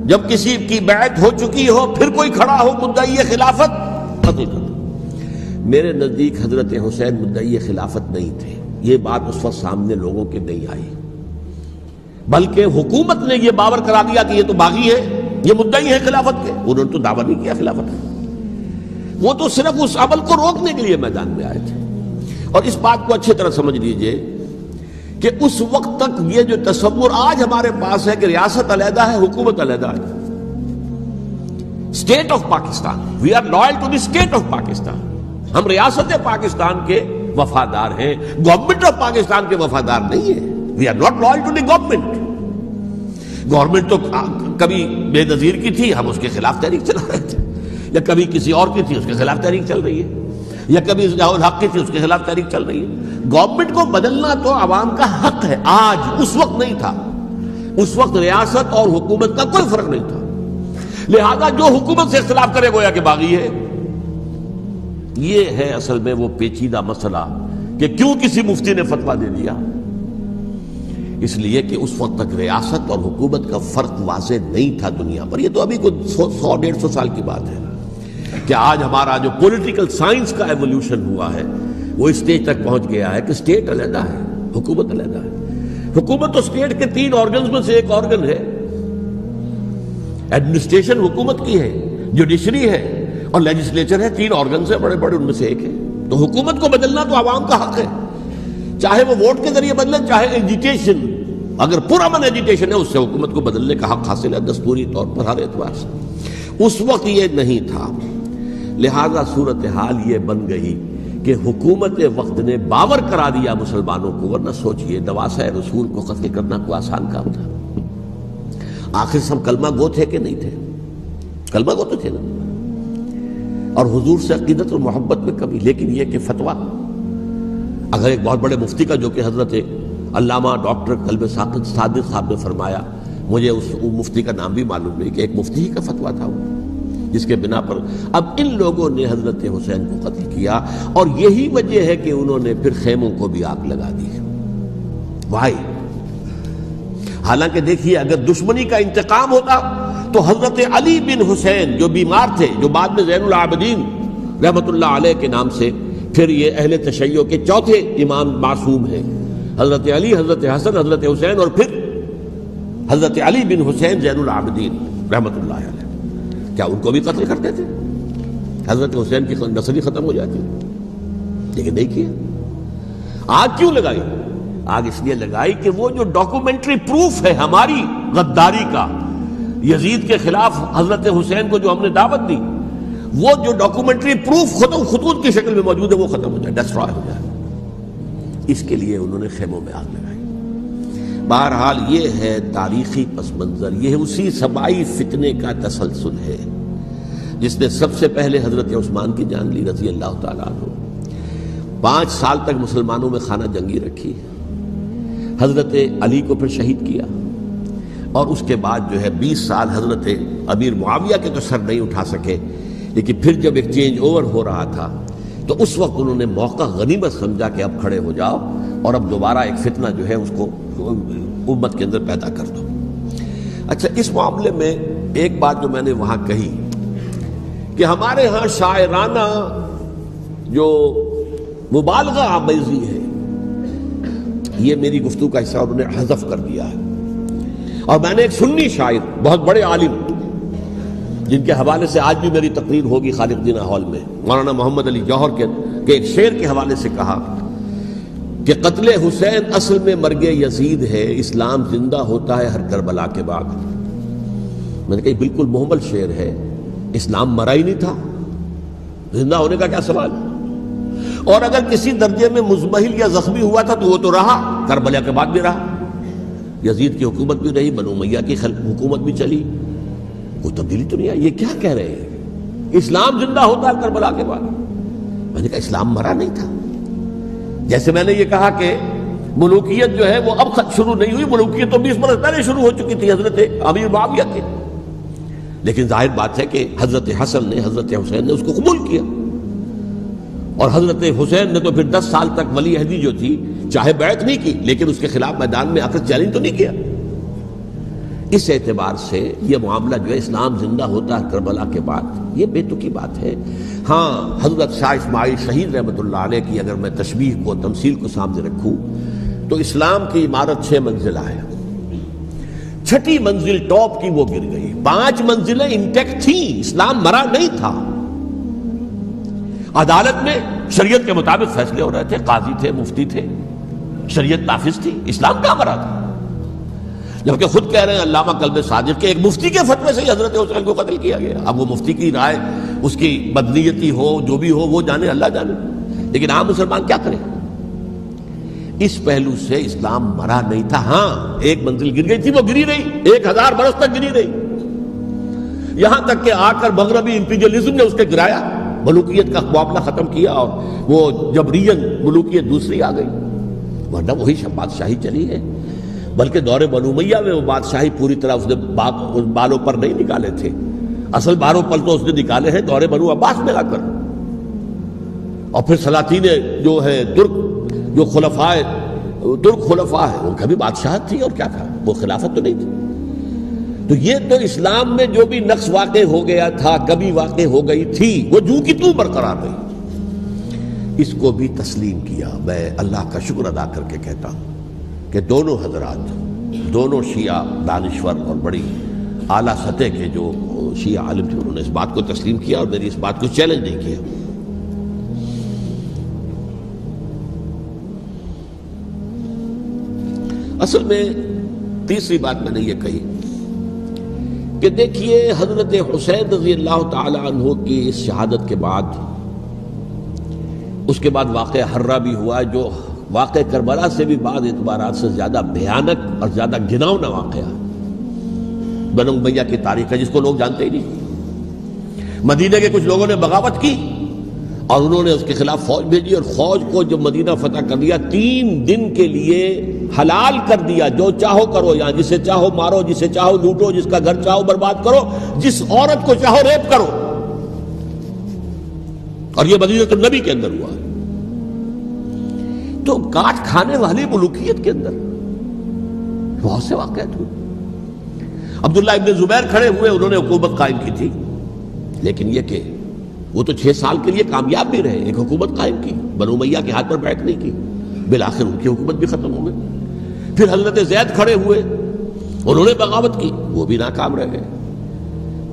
جب کسی کی بیعت ہو چکی ہو پھر کوئی کھڑا ہو مدعی خلافت، قتل کر دو. میرے نزدیک حضرت حسین مدعی خلافت نہیں تھے. یہ بات اس وقت سامنے لوگوں کے نہیں آئی، بلکہ حکومت نے یہ باور کرا دیا کہ یہ تو باغی ہے، یہ مدعی ہے خلافت کے. انہوں نے تو دعویٰ نہیں کیا خلافت کا، وہ تو صرف اس عمل کو روکنے کے لیے میدان میں آئے تھے. اور اس بات کو اچھی طرح سمجھ لیجئے کہ اس وقت تک یہ جو تصور آج ہمارے پاس ہے کہ ریاست علیحدہ ہے، حکومت علیحدہ ہے. State of Pakistan, we are loyal to the state of Pakistan. ہم ریاست پاکستان کے وفادار ہیں، گورنمنٹ آف پاکستان کے وفادار نہیں ہیں. We are not loyal to the government. Government تو کبھی بے نظیر کی تھی، ہم اس کے خلاف تحریک چلا رہے تھے، یا کبھی کسی اور کی تھی اس کے خلاف تحریک چل رہی ہے، یا کبھی ضیاء الحق کی تھی اس کے خلاف تحریک چل رہی ہے. گورنمنٹ کو بدلنا تو عوام کا حق ہے. آج اس وقت نہیں تھا، اس وقت ریاست اور حکومت کا کوئی فرق نہیں تھا. لہذا جو حکومت سے اختلاف کرے گویا کہ باغی ہے. یہ ہے اصل میں وہ پیچیدہ مسئلہ کہ کیوں کسی مفتی نے فتویٰ دے دیا. اس لیے کہ اس وقت تک ریاست اور حکومت کا فرق واضح نہیں تھا دنیا پر. یہ تو ابھی کوئی 100-150 سال کی بات ہے کہ آج ہمارا جو پولیٹیکل سائنس کا ایولیوشن ہوا ہے وہ اسٹیج تک پہنچ گیا ہے کہ اسٹیٹ علیحدہ ہے، حکومت علیحدہ ہے. حکومت تو اسٹیٹ کے 3 آرگنز میں سے ایک آرگن ہے. ایڈمنسٹریشن حکومت کی ہے، جوڈیشری ہے اور لیجسلیچر ہے. 3 آرگنز ہیں بڑے بڑے، ان میں سے ایک ہے. تو حکومت کو بدلنا تو عوام کا حق ہے، چاہے وہ ووٹ کے ذریعے بدلیں چاہے ایجیٹیشن. اگر پرامن ایجیٹیشن ہے اس سے حکومت کو بدلنے کا حق حاصل ہے دستوری طور پر ہر اعتبار سے. اس وقت یہ نہیں تھا. لہذا صورتحال یہ بن گئی کہ حکومت وقت نے باور کرا دیا مسلمانوں کو. ورنہ سوچئے نواسہ رسول کو قتل کرنا کوئی آسان کام تھا. آخر سب کلمہ گو تھے کہ نہیں تھے؟ کلمہ گو تو تھے نا، اور حضور سے عقیدت اور محبت میں کمی. لیکن یہ کہ فتویٰ اگر ایک بہت بڑے مفتی کا، جو کہ حضرت علامہ ڈاکٹر قلب صادق صاحب نے فرمایا، مجھے اس مفتی کا نام بھی معلوم نہیں، کہ ایک مفتی ہی کا فتویٰ تھا وہ، جس کے بنا پر اب ان لوگوں نے حضرت حسین کو قتل کیا. اور یہی وجہ ہے کہ انہوں نے پھر خیموں کو بھی آگ لگا دی. وائی؟ حالانکہ دیکھیے اگر دشمنی کا انتقام ہوتا تو حضرت علی بن حسین جو بیمار تھے، جو بعد میں زین العابدین رحمت اللہ علیہ کے نام سے پھر یہ اہل تشیع کے 4تھے امام معصوم ہیں، حضرت علی، حضرت حسن، حضرت حسین، اور پھر حضرت علی بن حسین زین العابدین رحمت اللہ علیہ، کیا ان کو بھی قتل کرتے تھے؟ حضرت حسین کی نسل ہی ختم ہو جاتی، لیکن نہیں کیا۔ آگ کیوں لگائی؟ آگ اس لیے لگائی کہ وہ جو ڈاکومنٹری پروف ہے ہماری غداری کا یزید کے خلاف حضرت حسین کو جو ہم نے دعوت دی، وہ جو ڈاکومنٹری پروف خطوط کی شکل میں موجود ہے وہ ختم ہو جائے، ڈسٹرائے ہو جائے۔ اس کے لیے انہوں نے خیموں میں آگ لگائی۔ بہرحال یہ ہے تاریخی پس منظر، یہ اسی سبائی فتنے کا تسلسل ہے جس نے سب سے پہلے حضرت عثمان کی جان لی رضی اللہ تعالیٰ عنہ۔ 5 سال تک مسلمانوں میں خانہ جنگی رکھی، حضرت علی کو پھر شہید کیا، اور اس کے بعد جو ہے 20 سال حضرت امیر معاویہ کے تو سر نہیں اٹھا سکے، لیکن پھر جب ایک چینج اوور ہو رہا تھا تو اس وقت انہوں نے موقع غنیمت سمجھا کہ اب کھڑے ہو جاؤ اور اب دوبارہ ایک فتنہ جو ہے اس کو امت کے اندر پیدا کر دو۔ اچھا، اس معاملے میں ایک بات جو میں نے وہاں کہی کہ ہمارے ہاں شاعرانہ جو مبالغہ آمیزی ہے، یہ میری گفتگو کا حصہ انہوں نے حذف کر دیا ہے، اور میں نے ایک سنی شاعر بہت بڑے عالم جن کے حوالے سے آج بھی میری تقریر ہوگی خالق جناح ہال میں، مولانا محمد علی جوہر کے ایک شعر کے حوالے سے کہا کہ قتل حسین اصل میں مرگ یزید ہے، اسلام زندہ ہوتا ہے ہر کربلا کے بعد۔ میں نے کہا بالکل محمل شعر ہے، اسلام مرا ہی نہیں تھا، زندہ ہونے کا کیا سوال؟ اور اگر کسی درجے میں مزمحل یا زخمی ہوا تھا تو وہ تو رہا، کربلا کے بعد بھی رہا، یزید کی حکومت بھی رہی، بنو امیہ کی حکومت بھی چلی، کوئی تبدیلی تو نہیں آئی۔ یہ کیا کہہ رہے ہیں؟ اسلام زندہ ہوتا ہے کربلا کے بعد؟ میں نے کہا اسلام مرا نہیں تھا۔ جیسے میں نے یہ کہا کہ ملوکیت جو ہے وہ اب شروع نہیں ہوئی، ملوکیت تو 20 برس پہلے شروع ہو چکی تھی حضرت امیر معاویہ کے، لیکن ظاہر بات ہے کہ حضرت حسن نے، حضرت حسین نے اس کو قبول کیا، اور حضرت حسین نے تو پھر 10 سال تک ولی عہدی جو تھی چاہے بیعت نہیں کی لیکن اس کے خلاف میدان میں آ کر چیلنج تو نہیں کیا۔ اس اعتبار سے یہ معاملہ جو ہے اسلام زندہ ہوتا ہے کربلا کے بعد، یہ بے تکی بات ہے۔ ہاں، حضرت شاہ اسماعیل شہید رحمۃ اللہ علیہ کی اگر میں تشبیہ کو، تمثیل کو سامنے رکھوں تو اسلام کی عمارت 6 منزلہ ہے، 6ٹھی منزل ٹاپ کی وہ گر گئی، 5 منزلیں انٹیکٹ تھیں، اسلام مرا نہیں تھا۔ عدالت میں شریعت کے مطابق فیصلے ہو رہے تھے، قاضی تھے، مفتی تھے، شریعت نافذ تھی، اسلام کہاں مرا تھا؟ جبکہ خود کہہ رہے ہیں علامہ قلب صادق کے ایک مفتی کے فتوے سے ہی حضرت حسین کو قتل کیا گیا۔ اب وہ مفتی کی رائے، اس کی بدنیتی ہو، جو بھی ہو وہ جانے، اللہ جانے، لیکن عام مسلمان کیا کرے؟ اس پہلو سے اسلام مرا نہیں تھا۔ ہاں، ایک منزل گر گئی تھی، وہ گری رہی، 1000 برس تک گری رہی، یہاں تک کہ آ کر مغربی امپیریلزم نے اس کے گرایا، ملوکیت کا معاملہ ختم کیا، اور وہ جبرین ملوکیت دوسری آ گئی، ورنہ وہی بادشاہی چلی ہے۔ بلکہ دور بنو امیہ میں وہ بادشاہی پوری طرح اس نے بالوں پر نہیں نکالے تھے، اصل باروں پل تو اس نے نکالے ہیں دور بنو عباس میں آ کر، اور پھر سلاطین جو ہے جو ترک خلفاء ہے، ان کا بھی بادشاہت تھی، اور کیا تھا، وہ خلافت تو نہیں تھی۔ تو یہ تو اسلام میں جو بھی نقص واقع ہو گیا تھا، کبھی واقع ہو گئی تھی، وہ جو کی تو برقرار رہی، اس کو بھی تسلیم کیا۔ میں اللہ کا شکر ادا کر کے کہتا ہوں کہ دونوں حضرات، دونوں شیعہ دانشور اور بڑی اعلیٰ سطح کے جو شیعہ عالم تھے، انہوں نے اس بات کو تسلیم کیا اور میری اس بات کو چیلنج نہیں کیا۔ اصل میں تیسری بات میں نے یہ کہی کہ دیکھیے حضرت حسین رضی اللہ تعالی عنہ کی اس شہادت کے بعد، اس کے بعد واقعہ حرہ بھی ہوا، جو واقع کربلا سے بھی بعض اعتبارات سے زیادہ بھیانک اور زیادہ گھناؤنا واقعہ بنو امیہ کی تاریخ ہے، جس کو لوگ جانتے ہی نہیں۔ مدینہ کے کچھ لوگوں نے بغاوت کی اور انہوں نے اس کے خلاف فوج بھیجی، اور فوج کو جب مدینہ فتح کر لیا، 3 دن کے لیے حلال کر دیا، جو چاہو کرو، یہاں جسے چاہو مارو، جسے چاہو لوٹو، جس کا گھر چاہو برباد کرو، جس عورت کو چاہو ریپ کرو، اور یہ مدینہ النبی کے اندر ہوا۔ تو کاٹ کھانے والی ملوکیت کے اندر بہت سے واقعات ہوئے۔ عبداللہ ابن زبیر کھڑے ہوئے، انہوں نے حکومت قائم کی تھی، لیکن یہ کہ وہ تو 6 سال کے لیے کامیاب بھی رہے، ایک حکومت قائم کی، بنو امیہ کے ہاتھ پر بیعت نہیں کی، بالآخر ان کی حکومت بھی ختم ہو گئی۔ پھر حضرت زید کھڑے ہوئے، انہوں نے بغاوت کی، وہ بھی ناکام رہ گئے۔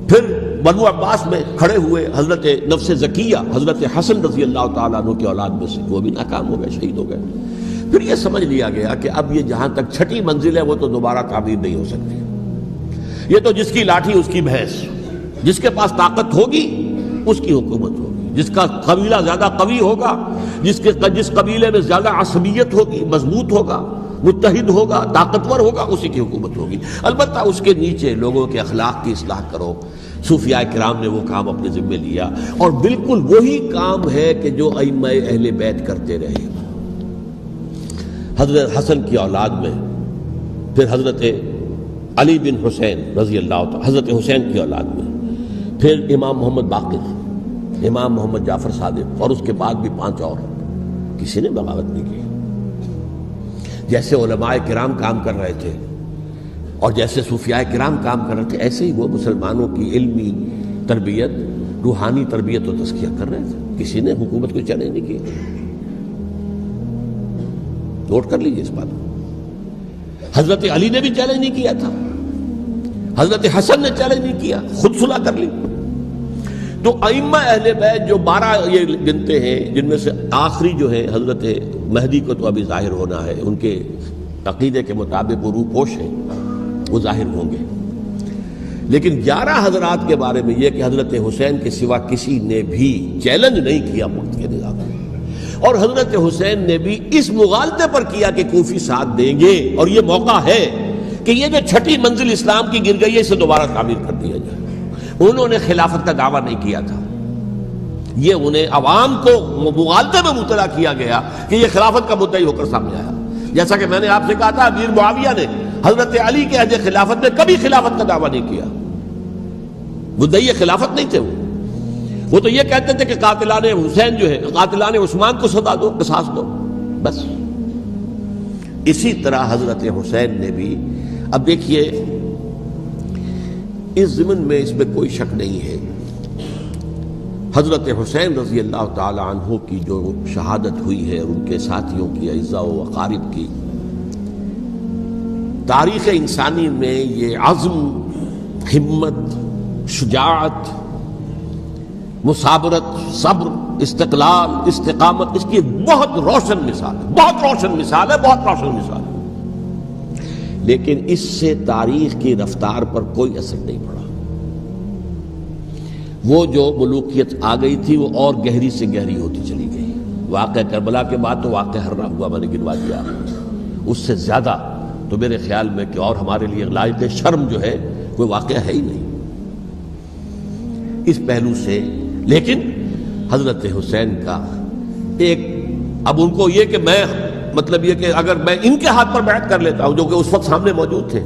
پھر بنو عباس میں کھڑے ہوئے حضرت نفس زکیہ حضرت حسن رضی اللہ تعالیٰ عنہ کی اولاد میں سے، وہ بھی ناکام ہو گئے، شہید ہو گئے۔ پھر یہ سمجھ لیا گیا کہ اب یہ جہاں تک چھٹی منزل ہے وہ تو دوبارہ تعمیر نہیں ہو سکتی، یہ تو جس کی لاٹھی اس کی بھینس، جس کے پاس طاقت ہوگی اس کی حکومت ہوگی، جس کا قبیلہ زیادہ قوی ہوگا، جس قبیلے میں زیادہ عصبیت ہوگی، مضبوط ہوگا، متحد ہوگا، طاقتور ہوگا، اسی کی حکومت ہوگی۔ البتہ اس کے نیچے لوگوں کے اخلاق کی اصلاح کرو۔ صوفیاء کرام نے وہ کام اپنے ذمے لیا، اور بالکل وہی کام ہے کہ جو ائمہ اہل بیت کرتے رہے۔ حضرت حسن کی اولاد میں پھر حضرت علی بن حسین رضی اللہ تعالی، حضرت حسین کی اولاد میں پھر امام محمد باقر، امام محمد جعفر صادق، اور اس کے بعد بھی 5 اور، کسی نے بغاوت نہیں کی۔ جیسے علماء کرام کام کر رہے تھے اور جیسے صوفیاء کرام کام کر رہے تھے، ایسے ہی وہ مسلمانوں کی علمی تربیت، روحانی تربیت و تزکیہ کر رہے تھے، کسی نے حکومت کو چیلنج نہیں کیا۔ نوٹ کر لیجیے اس بات کو۔ حضرت علی نے بھی چیلنج نہیں کیا تھا، حضرت حسن نے چیلنج نہیں کیا، خود صلح کر لی۔ تو ائمہ اہل بیت جو 12 یہ گنتے ہیں، جن میں سے آخری جو ہے حضرت مہدی کو تو ابھی ظاہر ہونا ہے، ان کے عقیدے کے مطابق وہ روح پوش ہیں، وہ ظاہر ہوں گے۔ لیکن 11 حضرات کے بارے میں یہ کہ حضرت حسین کے سوا کسی نے بھی چیلنج نہیں کیا وقت کے نظام میں، اور حضرت حسین نے بھی اس مغالطے پر کیا کہ کوفی ساتھ دیں گے، اور یہ موقع ہے کہ یہ جو چھٹی منزل اسلام کی گر گئی ہے اسے دوبارہ تعمیر کر دیا جائے۔ انہوں نے خلافت کا دعویٰ نہیں کیا تھا، یہ انہیں عوام کو مغالطے میں مبتلا کیا گیا کہ یہ خلافت کا مدعی ہو کر سامنے آیا۔ جیسا کہ میں نے آپ سے کہا تھا، امیر معاویہ نے حضرت علی کے عہد خلافت میں کبھی خلافت کا دعویٰ نہیں کیا، مدعی خلافت نہیں تھے وہ تو یہ کہتے تھے کہ قاتلان حسین جو ہے، قاتلان عثمان کو سزا دو، قصاص دو، بس۔ اسی طرح حضرت حسین نے بھی، اب دیکھیے اس ضمن میں اس میں کوئی شک نہیں ہے، حضرت حسین رضی اللہ تعالی عنہ کی جو شہادت ہوئی ہے اور ان کے ساتھیوں کی، اعزاء و اقارب کی، تاریخ انسانی میں یہ عزم، ہمت، شجاعت، مثابرت، صبر، استقلال، استقامت، اس کی بہت روشن مثال ہے، بہت روشن مثال ہے، بہت روشن مثال ہے۔ لیکن اس سے تاریخ کی رفتار پر کوئی اثر نہیں پڑا۔ وہ جو ملوکیت آ گئی تھی وہ اور گہری سے گہری ہوتی چلی گئی۔ واقعہ کربلا کے بعد تو واقعہ ہررا ہوا، میں نے گنوا دیا، اس سے زیادہ تو میرے خیال میں کہ اور ہمارے لیے لائق شرم جو ہے کوئی واقعہ ہے ہی نہیں اس پہلو سے۔ لیکن حضرت حسین کا ایک، اب ان کو یہ کہ میں مطلب یہ کہ اگر میں ان کے ہاتھ پر بیعت کر لیتا ہوں، جو کہ اس وقت سامنے موجود تھے،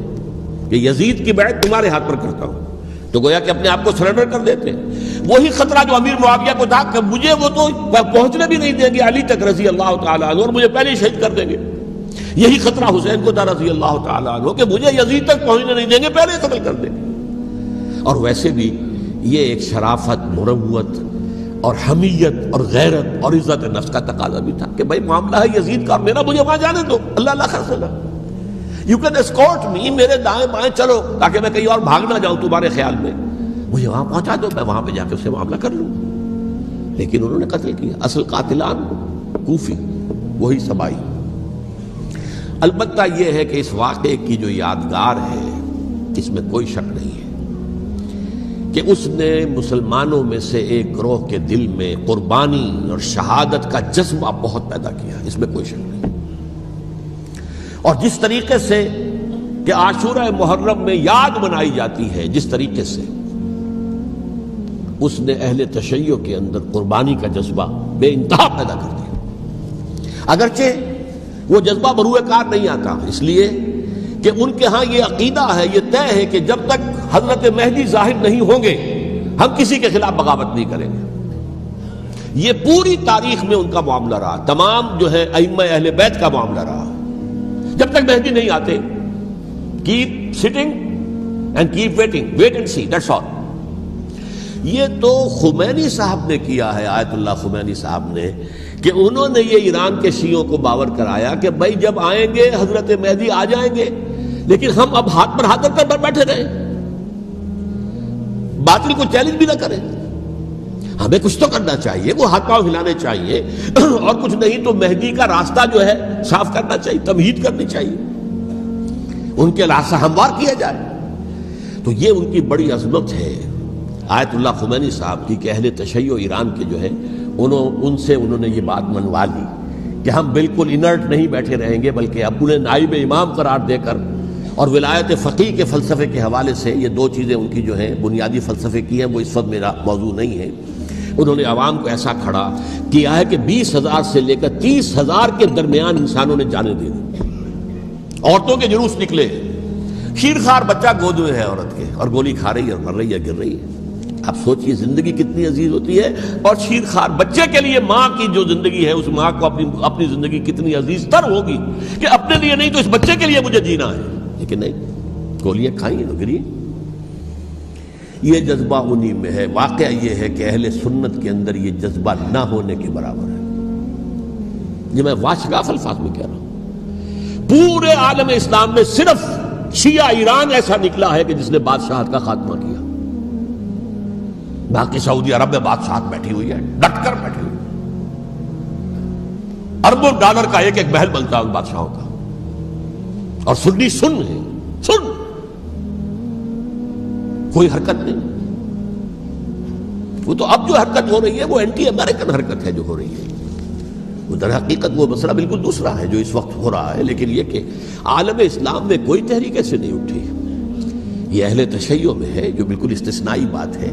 کہ یزید کی بیعت تمہارے ہاتھ پر کرتا ہوں، تو گویا کہ اپنے آپ کو سرنڈر کر دیتے۔ وہی خطرہ جو امیر معاویہ کو تھا کہ مجھے وہ تو پہنچنے بھی نہیں دیں گے علی تک رضی اللہ تعالیٰ عنہ، اور مجھے پہلے ہی شہید کر دیں گے۔ یہی خطرہ حسین کو تھا رضی اللہ تعالیٰ عنہ کہ مجھے یزید تک پہنچنے نہیں دیں گے، پہلے ہی قتل کر دیں گے۔ اور ویسے بھی یہ ایک شرافت، مروت اور حمیت اور غیرت اور عزت نفس کا تقاضا بھی تھا کہ بھائی معاملہ ہے یزید کا، میرا مجھے وہاں جانے دو، اللہ اللہ خرسنا، یو کین اسکورٹ می، میرے دائیں بائیں چلو تاکہ میں کہیں اور بھاگ نہ جاؤں تمہارے خیال میں، مجھے وہاں پہنچا دو، میں وہاں پہ جا کے اس سے معاملہ کر لوں۔ لیکن انہوں نے قتل کیا، اصل قاتلان کوفی، وہی سبائی۔ البتہ یہ ہے کہ اس واقعے کی جو یادگار ہے اس میں کوئی شک نہیں ہے کہ اس نے مسلمانوں میں سے ایک گروہ کے دل میں قربانی اور شہادت کا جذبہ بہت پیدا کیا، اس میں کوئی شک نہیں۔ اور جس طریقے سے کہ عاشورہ محرم میں یاد منائی جاتی ہے، جس طریقے سے اس نے اہل تشیع کے اندر قربانی کا جذبہ بے انتہا پیدا کر دیا، اگرچہ وہ جذبہ بروئے کار نہیں آتا، اس لیے کہ ان کے ہاں یہ عقیدہ ہے، یہ طے ہے کہ جب تک حضرت مہدی ظاہر نہیں ہوں گے ہم کسی کے خلاف بغاوت نہیں کریں گے۔ یہ پوری تاریخ میں ان کا معاملہ رہا، تمام جو ہے ائمہ اہل بیت کا معاملہ رہا، جب تک مہدی نہیں آتے keep sitting and keep waiting, wait and see, that's all. یہ تو خمینی صاحب نے کیا ہے، آیت اللہ خمینی صاحب نے، کہ انہوں نے یہ ایران کے شیعوں کو باور کرایا کہ بھائی جب آئیں گے حضرت مہدی آ جائیں گے، لیکن ہم اب ہاتھ پر ہاتھ رکھ کر بیٹھے رہیں، باطل کو چیلنج بھی نہ کریں، ہمیں کچھ تو کرنا چاہیے، وہ ہاتھ پاؤں ہلانے چاہیے، اور کچھ نہیں تو مہدی کا راستہ جو ہے صاف کرنا چاہیے، تمہید کرنی چاہیے، ان کے راستہ ہموار کیا جائے۔ تو یہ ان کی بڑی عظمت ہے آیت اللہ خمینی صاحب کی کہ اہل تشیع ایران کے جو ہے ان سے انہوں نے یہ بات منوا لی کہ ہم بالکل انرٹ نہیں بیٹھے رہیں گے، بلکہ اب انہیں نائب امام قرار دے کر اور ولایت فقیہ کے فلسفے کے حوالے سے، یہ دو چیزیں ان کی جو ہیں بنیادی فلسفے کی ہیں، وہ اس وقت میرا موضوع نہیں ہے، انہوں نے عوام کو ایسا کھڑا کیا ہے کہ 20,000 سے لے کر 30,000 کے درمیان انسانوں نے جانیں دے دی، عورتوں کے جلوس نکلے، شیرخوار بچہ گود میں ہے عورت کے، اور گولی کھا رہی ہے اور مر رہی ہے، گر رہی ہے۔ اب سوچئے زندگی کتنی عزیز ہوتی ہے، اور شیرخوار بچے کے لیے ماں کی جو زندگی ہے، اس ماں کو اپنی زندگی کتنی عزیز تر ہوگی کہ اپنے لیے نہیں تو اس بچے کے لیے مجھے جینا ہے، لیکن نہیں، گولیاں کھائیں اور گری۔ یہ جذبہ انہی میں ہے۔ واقعہ یہ ہے کہ اہل سنت کے اندر یہ جذبہ نہ ہونے کے برابر ہے، یہ میں واشگاف الفاظ میں کہہ رہا ہوں۔ پورے عالم اسلام میں صرف شیعہ ایران ایسا نکلا ہے کہ جس نے بادشاہت کا خاتمہ کیا، باقی سعودی عرب میں بادشاہت بیٹھی ہوئی ہے، ڈٹ کر بیٹھی ہوئی، اربوں ڈالر کا ایک ایک محل بنتا ہے ان بادشاہوں کا، اور سنی سن ہے، سن، کوئی حرکت نہیں۔ وہ تو اب جو حرکت ہو رہی ہے وہ اینٹی امریکن حرکت ہے جو ہو رہی ہے، وہ در حقیقت وہ مسئلہ بالکل دوسرا ہے جو اس وقت ہو رہا ہے، لیکن یہ کہ عالم اسلام میں کوئی تحریک ایسے نہیں اٹھی۔ یہ اہل تشیع میں ہے جو بالکل استثنائی بات ہے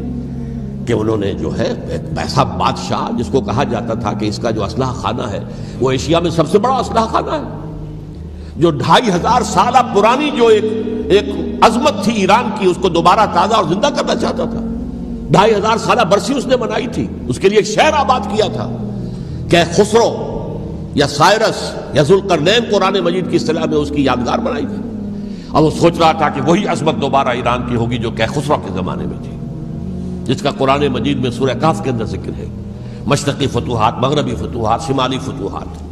کہ انہوں نے جو ہے ایک ایسا بادشاہ جس کو کہا جاتا تھا کہ اس کا جو اسلحہ خانہ ہے وہ ایشیا میں سب سے بڑا اسلحہ خانہ ہے، جو 2500 سالہ پرانی جو ایک عظمت تھی ایران کی، اس کو دوبارہ تازہ اور زندہ کرنا چاہتا تھا۔ 2500 سالہ برسی اس نے منائی تھی، اس کے لیے ایک شہر آباد کیا تھا کہ خسرو یا سائرس یا ذوالقرنین قرآن مجید کی اصطلاح میں اس کی یادگار بنائی تھی، اور وہ سوچ رہا تھا کہ وہی عظمت دوبارہ ایران کی ہوگی جو کہ خسرو کے زمانے میں تھی، جس کا قرآن مجید میں سورہ کہف کے اندر ذکر ہے، مشرقی فتوحات، مغربی فتوحات، شمالی فتوحات۔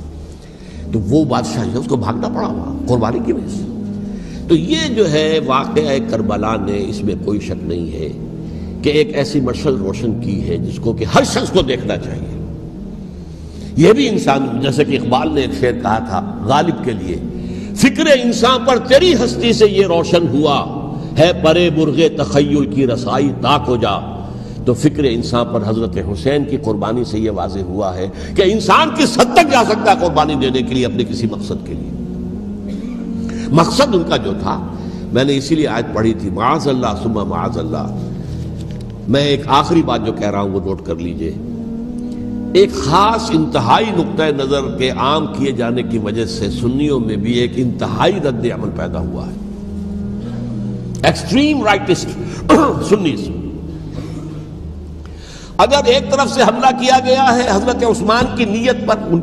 تو وہ بادشاہ ہے، اس کو بھاگنا پڑا وہاں قربانی کی وجہ سے۔ تو یہ جو ہے واقعہ کربلا نے، اس میں کوئی شک نہیں ہے کہ ایک ایسی مشعل روشن کی ہے جس کو کہ ہر شخص کو دیکھنا چاہیے۔ یہ بھی انسان، جیسے کہ اقبال نے ایک شعر کہا تھا غالب کے لیے، فکر انسان پر تیری ہستی سے یہ روشن ہوا ہے، پرے مرغ تخیل کی رسائی تاک ہو جا۔ تو فکر انسان پر حضرت حسین کی قربانی سے یہ واضح ہوا ہے کہ انسان کس حد تک جا سکتا ہے قربانی دینے کے لیے اپنے کسی مقصد کے لیے۔ مقصد ان کا جو تھا، میں نے اسی لیے آیت پڑھی تھی، معاذ اللہ ثم معاذ اللہ۔ میں ایک آخری بات جو کہہ رہا ہوں وہ نوٹ کر لیجئے، ایک خاص انتہائی نقطہ نظر کے عام کیے جانے کی وجہ سے سنیوں میں بھی ایک انتہائی رد عمل پیدا ہوا ہے، ایکسٹریم رائٹسٹ سنیز۔ اگر ایک طرف سے حملہ کیا گیا ہے حضرت عثمان کی نیت پر، ان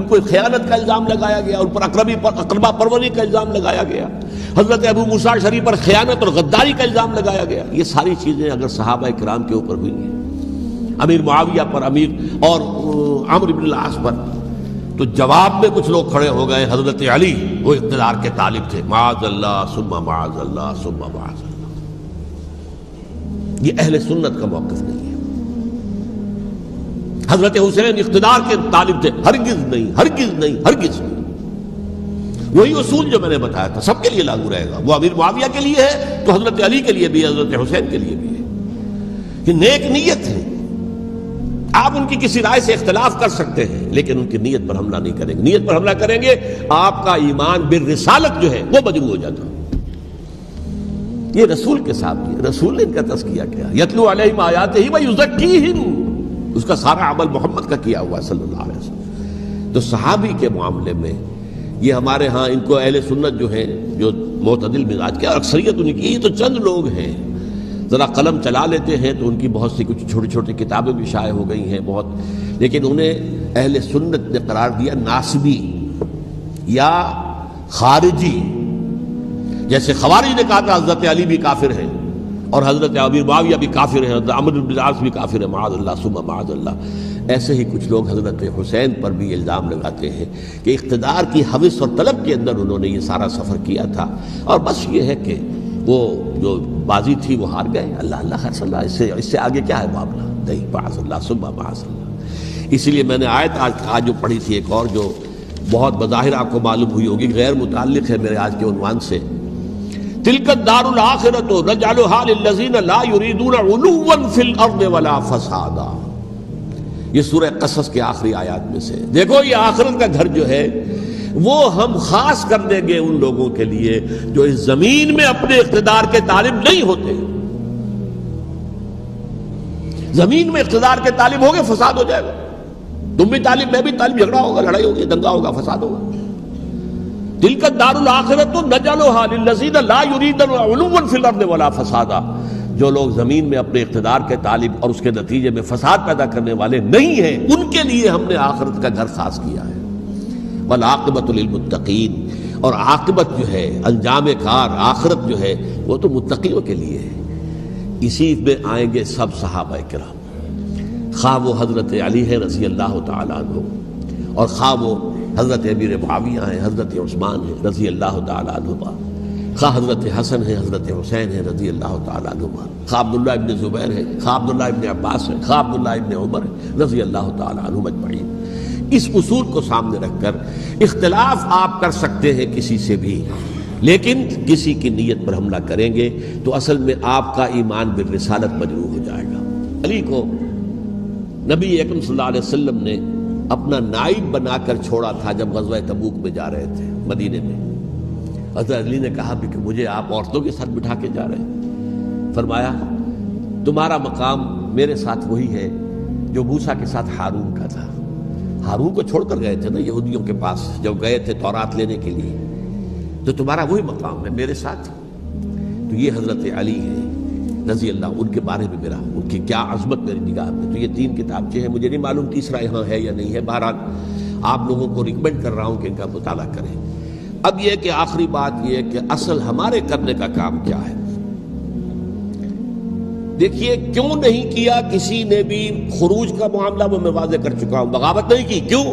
کو خیانت کا الزام لگایا گیا، ان پر اقربا پروری کا الزام لگایا گیا، حضرت ابو موسیٰ شریف پر خیانت اور غداری کا الزام لگایا گیا، یہ ساری چیزیں اگر صحابہ کرام کے اوپر ہوئی ہیں، امیر معاویہ پر، امیر اور عمرو بن العاص پر، تو جواب میں کچھ لوگ کھڑے ہو گئے، حضرت علی وہ اقتدار کے طالب تھے، معاذ اللہ ثم معاذ اللہ ثم معاذ اللہ۔ یہ اہل سنت کا موقف نہیں ہے۔ حضرت حسین اقتدار کے طالب تھے، ہرگز نہیں، ہرگز نہیں، ہرگز نہیں۔ وہی اصول جو میں نے بتایا تھا سب کے لیے لاگو رہے گا، وہ امیر معاویہ کے لیے ہے تو حضرت علی کے لیے بھی ہے، حضرت حسین کے لیے بھی ہے۔ کہ نیک نیت ہے، آپ ان کی کسی رائے سے اختلاف کر سکتے ہیں لیکن ان کی نیت پر حملہ نہیں کریں گے۔ نیت پر حملہ کریں گے آپ کا ایمان بالرسالت جو ہے وہ مجروح ہو جاتا ہے۔ یہ رسول کے ساتھ بھی، رسول نے ان کا تزکیہ کیا، یتلو علیہم آیاتہ ویزکیہم، اس کا سارا عمل محمد کا کیا ہوا ہے صلی اللہ علیہ وسلم۔ تو صحابی کے معاملے میں یہ ہمارے ہاں ان کو اہل سنت جو ہیں جو معتدل مزاج کے، اور اکثریت ان کی، یہ تو چند لوگ ہیں، ذرا قلم چلا لیتے ہیں تو ان کی بہت سی کچھ چھوٹی چھوٹی کتابیں بھی شائع ہو گئی ہیں بہت، لیکن انہیں اہل سنت نے قرار دیا ناسبی یا خارجی۔ جیسے خوارج نے کہا تھا حضرت علی بھی کافر ہیں اور حضرت امیر معاویہ بھی کافر ہیں، حضرت عمرو بن العاص بھی کافر ہیں، معاذ اللہ ثم معاذ اللہ۔ ایسے ہی کچھ لوگ حضرت حسین پر بھی الزام لگاتے ہیں کہ اقتدار کی ہوس اور طلب کے اندر انہوں نے یہ سارا سفر کیا تھا، اور بس یہ ہے کہ وہ جو بازی تھی وہ ہار گئے. اللہ خیر اللہ، اس سے آگے کیا ہے معاملہ؟ نہیں، معاذ اللہ ثم معاذ اللہ. اسی لیے میں نے آیت آج جو پڑھی تھی ایک اور جو بہت بظاہر آپ کو معلوم ہوئی ہوگی، غیر متعلق ہے میرے آج کے عنوان سے. تلک الدار الآخرۃ نجعلھا للذین لا یریدون علوا فی الارض ولا فسادا. یہ سورہ قصص کے آخری آیات میں سے. دیکھو یہ آخرت کا گھر جو ہے وہ ہم خاص کر دیں گے ان لوگوں کے لیے جو اس زمین میں اپنے اقتدار کے طالب نہیں ہوتے. زمین میں اقتدار کے طالب ہوگے فساد ہو جائے گا. تم بھی طالب، میں بھی طالب، جھگڑا ہوگا، لڑائی ہوگی، دنگا ہوگا، فساد ہوگا. تلک الدار الآخرۃ نجعلھا للذین لا یریدون علوا فی الارض ولا فسادا. جو لوگ زمین میں اپنے اقتدار کے طالب اور اس کے نتیجے میں فساد پیدا کرنے والے نہیں ہیں، ان کے لیے ہم نے آخرت کا گھر خاص کیا ہے. والعاقبۃ للمتقین، اور عاقبت جو ہے، انجام کار، آخرت جو ہے وہ تو متقیوں کے لیے ہے. اسی میں آئیں گے سب صحابہ کرام، خواہ وہ حضرت علی ہے رضی اللہ تعالیٰ عنہ، اور خواہ وہ حضرت امیر معاویہ ہیں، حضرت عثمان ہیں رضی اللہ تعالیٰ عنہما، خواہ حضرت حسن ہیں، حضرت حسین ہیں رضی اللہ تعالیٰ عنہما، خواہ عبداللہ ابن زبیر ہے، خواہ عبداللہ ابن عباس ہے، خواہ عبداللہ ابن عمر ہے رضی اللہ تعالیٰ عنہم اجمعین. اس اصول کو سامنے رکھ کر اختلاف آپ کر سکتے ہیں کسی سے بھی، لیکن کسی کی نیت پر حملہ کریں گے تو اصل میں آپ کا ایمان بالرسالت مجروح ہو جائے گا. علی کو نبی اکرم صلی اللہ علیہ وسلم نے اپنا نائب بنا کر چھوڑا تھا جب غزوہ تبوک میں جا رہے تھے مدینے میں. حضرت علی نے کہا کہ مجھے آپ عورتوں کے ساتھ بٹھا کے جا رہے ہیں. فرمایا تمہارا مقام میرے ساتھ وہی ہے جو موسیٰ کے ساتھ ہارون کا تھا. ہارون کو چھوڑ کر گئے تھے نا یہودیوں کے پاس جب گئے تھے تورات لینے کے لیے، تو تمہارا وہی مقام ہے میرے ساتھ. تو یہ حضرت علی ہے رضی اللہ، ان کے بارے میں ان کی کیا عظمت میری نگاہ میں. تو یہ 3 کتابچے ہیں، مجھے نہیں معلوم تیسرا یہاں ہے یا نہیں ہے. بہرحال آپ لوگوں کو ریکمینڈ کر رہا ہوں کہ ان کا مطالعہ کریں. اب یہ کہ آخری بات یہ ہے کہ اصل ہمارے کرنے کا کام کیا ہے. دیکھیے کیوں نہیں کیا کسی نے بھی خروج کا معاملہ وہ میں واضح کر چکا ہوں. بغاوت نہیں کی. کیوں؟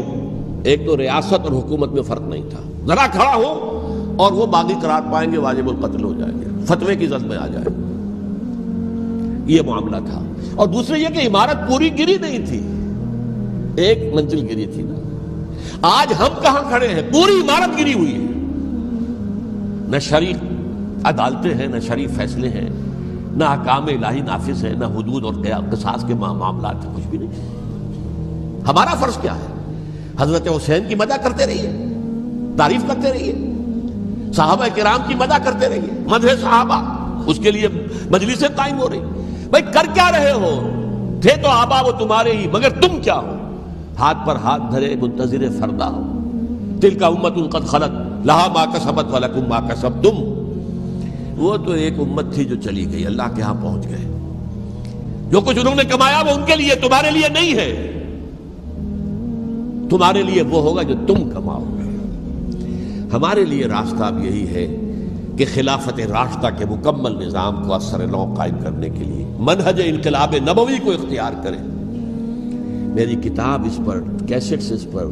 ایک تو ریاست اور حکومت میں فرق نہیں تھا. ذرا کھڑا ہو اور وہ باغی قرار پائیں گے، واجب القتل ہو جائیں گے، فتوے کی زد میں آ جائے، یہ معاملہ تھا. اور دوسرے یہ کہ عمارت پوری گری نہیں تھی، ایک منزل گری تھی نا. آج ہم کہاں کھڑے ہیں؟ پوری عمارت گری ہوئی ہے. نہ شرعی عدالتیں ہیں، نہ شرعی فیصلے ہیں، نہ احکام الہی نافذ ہے، نہ حدود اور قصاص کے معاملات ہیں، کچھ بھی نہیں. ہمارا فرض کیا ہے؟ حضرت حسین کی مدح کرتے رہیے، تعریف کرتے رہیے، صحابہ کرام کی مدح کرتے رہیے، مدح صحابہ، اس کے لیے مجلسیں قائم ہو رہی. بھائی کر کیا رہے ہو؟ تھے تو آبا وہ تمہارے ہی، مگر تم کیا ہو؟ ہاتھ پر ہاتھ دھرے منتظر فردا ہو. تلک امت قد خلت لہا ما کسبت ولکم ما کسبتم. وہ تو ایک امت تھی جو چلی گئی، اللہ کے ہاں پہنچ گئے. جو کچھ انہوں نے کمایا وہ ان کے لیے، تمہارے لیے نہیں ہے. تمہارے لیے وہ ہوگا جو تم کماؤ گے. ہمارے لیے راستہ اب یہی ہے کہ خلافت راشدہ کے مکمل نظام کو اثر نو قائم کرنے کے لیے منہج انقلاب نبوی کو اختیار کریں. میری کتاب اس پر، کیسٹس اس پر،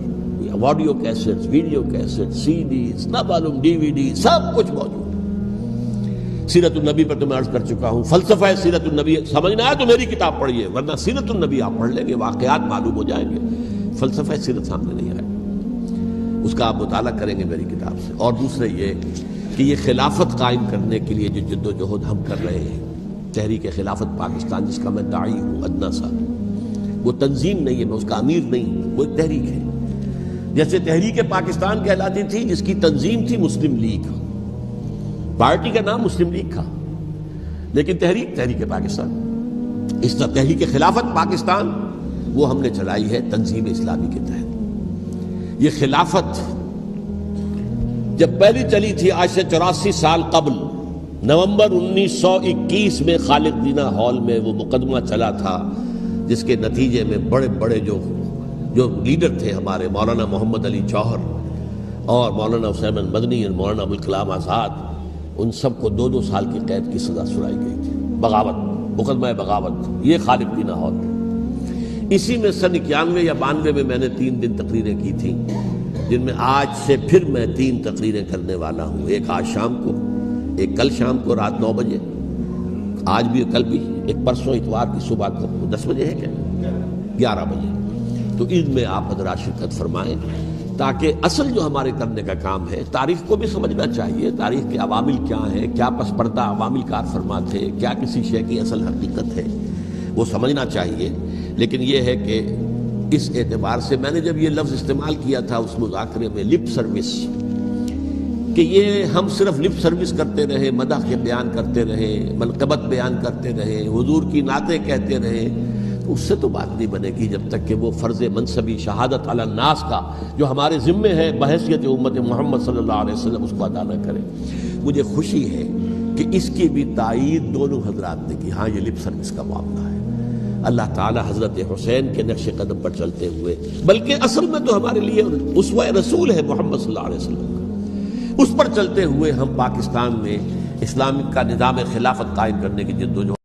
آڈیو کیسٹس، ویڈیو کیسٹ، سی ڈیز، نہ معلوم ڈی وی ڈی، سب کچھ موجود. سیرت النبی پر تو میں عرض کر چکا ہوں. فلسفہ سیرت النبی سمجھنا ہے تو میری کتاب پڑھیے، ورنہ سیرت النبی آپ پڑھ لیں گے، واقعات معلوم ہو جائیں گے، فلسفہ سیرت سامنے نہیں آئے. اس کا آپ مطالعہ کریں گے میری کتاب سے. اور دوسرے یہ کہ یہ خلافت قائم کرنے کے لیے جو جد و جہد ہم کر رہے ہیں، تحریک خلافت پاکستان جس کا میں داعی ہوں ادنا سا، وہ تنظیم نہیں ہے، میں اس کا امیر نہیں، وہ ایک تحریک ہے. جیسے تحریک پاکستان کہلاتی تھی جس کی تنظیم تھی مسلم لیگ، پارٹی کا نام مسلم لیگ تھا، لیکن تحریک پاکستان. اس طرح تحریک خلافت پاکستان وہ ہم نے چلائی ہے تنظیم اسلامی کے تحت. یہ خلافت جب پہلی چلی تھی آج سے 84 سال قبل، نومبر 1921 میں خالد دینا ہال میں وہ مقدمہ چلا تھا، جس کے نتیجے میں بڑے بڑے جو لیڈر تھے ہمارے، مولانا محمد علی جوہر اور مولانا حسین مدنی اور مولانا ابوالکلام آزاد، ان سب کو 2 سال کی قید کی سزا سنائی گئی تھی. بغاوت، مقدمہ بغاوت، یہ خالد دینا ہال. اسی میں سن 91 یا 92 میں نے 3 دن تقریریں کی تھیں، جن میں آج سے پھر میں 3 تقریریں کرنے والا ہوں، ایک آج شام کو، ایک کل شام کو رات 9 بجے، آج بھی کل بھی، ایک پرسوں اتوار کی صبح کو 10 بجے ہے کیا 11 بجے۔ تو ان میں آپ حضرات شرکت فرمائیں تاکہ اصل جو ہمارے کرنے کا کام ہے، تاریخ کو بھی سمجھنا چاہیے، تاریخ کے عوامل کیا ہیں، کیا پس پردہ عوامل کار فرما تھے، کیا کسی شے کی اصل حقیقت ہے، وہ سمجھنا چاہیے۔ لیکن یہ ہے کہ اس اعتبار سے میں نے جب یہ لفظ استعمال کیا تھا اس مذاکرے میں، لپ سروس، کہ یہ ہم صرف لپ سروس کرتے رہے، مدح کے بیان کرتے رہے، منقبت بیان کرتے رہے، حضور کی نعتیں کہتے رہے، اس سے تو بات نہیں بنے گی جب تک کہ وہ فرض منصبی شہادت علی الناس کا جو ہمارے ذمے ہے بحیثیت امت محمد صلی اللہ علیہ وسلم اس کو ادا نہ کرے۔ مجھے خوشی ہے کہ اس کی بھی تائید دونوں حضرات نے کی، ہاں یہ لپ سروس کا معاملہ ہے۔ اللہ تعالی حضرت حسین کے نقش قدم پر چلتے ہوئے، بلکہ اصل میں تو ہمارے لیے اسوہ رسول ہے محمد صلی اللہ علیہ وسلم کا، اس پر چلتے ہوئے ہم پاکستان میں اسلام کا نظام خلافت قائم کرنے کی جدوجہد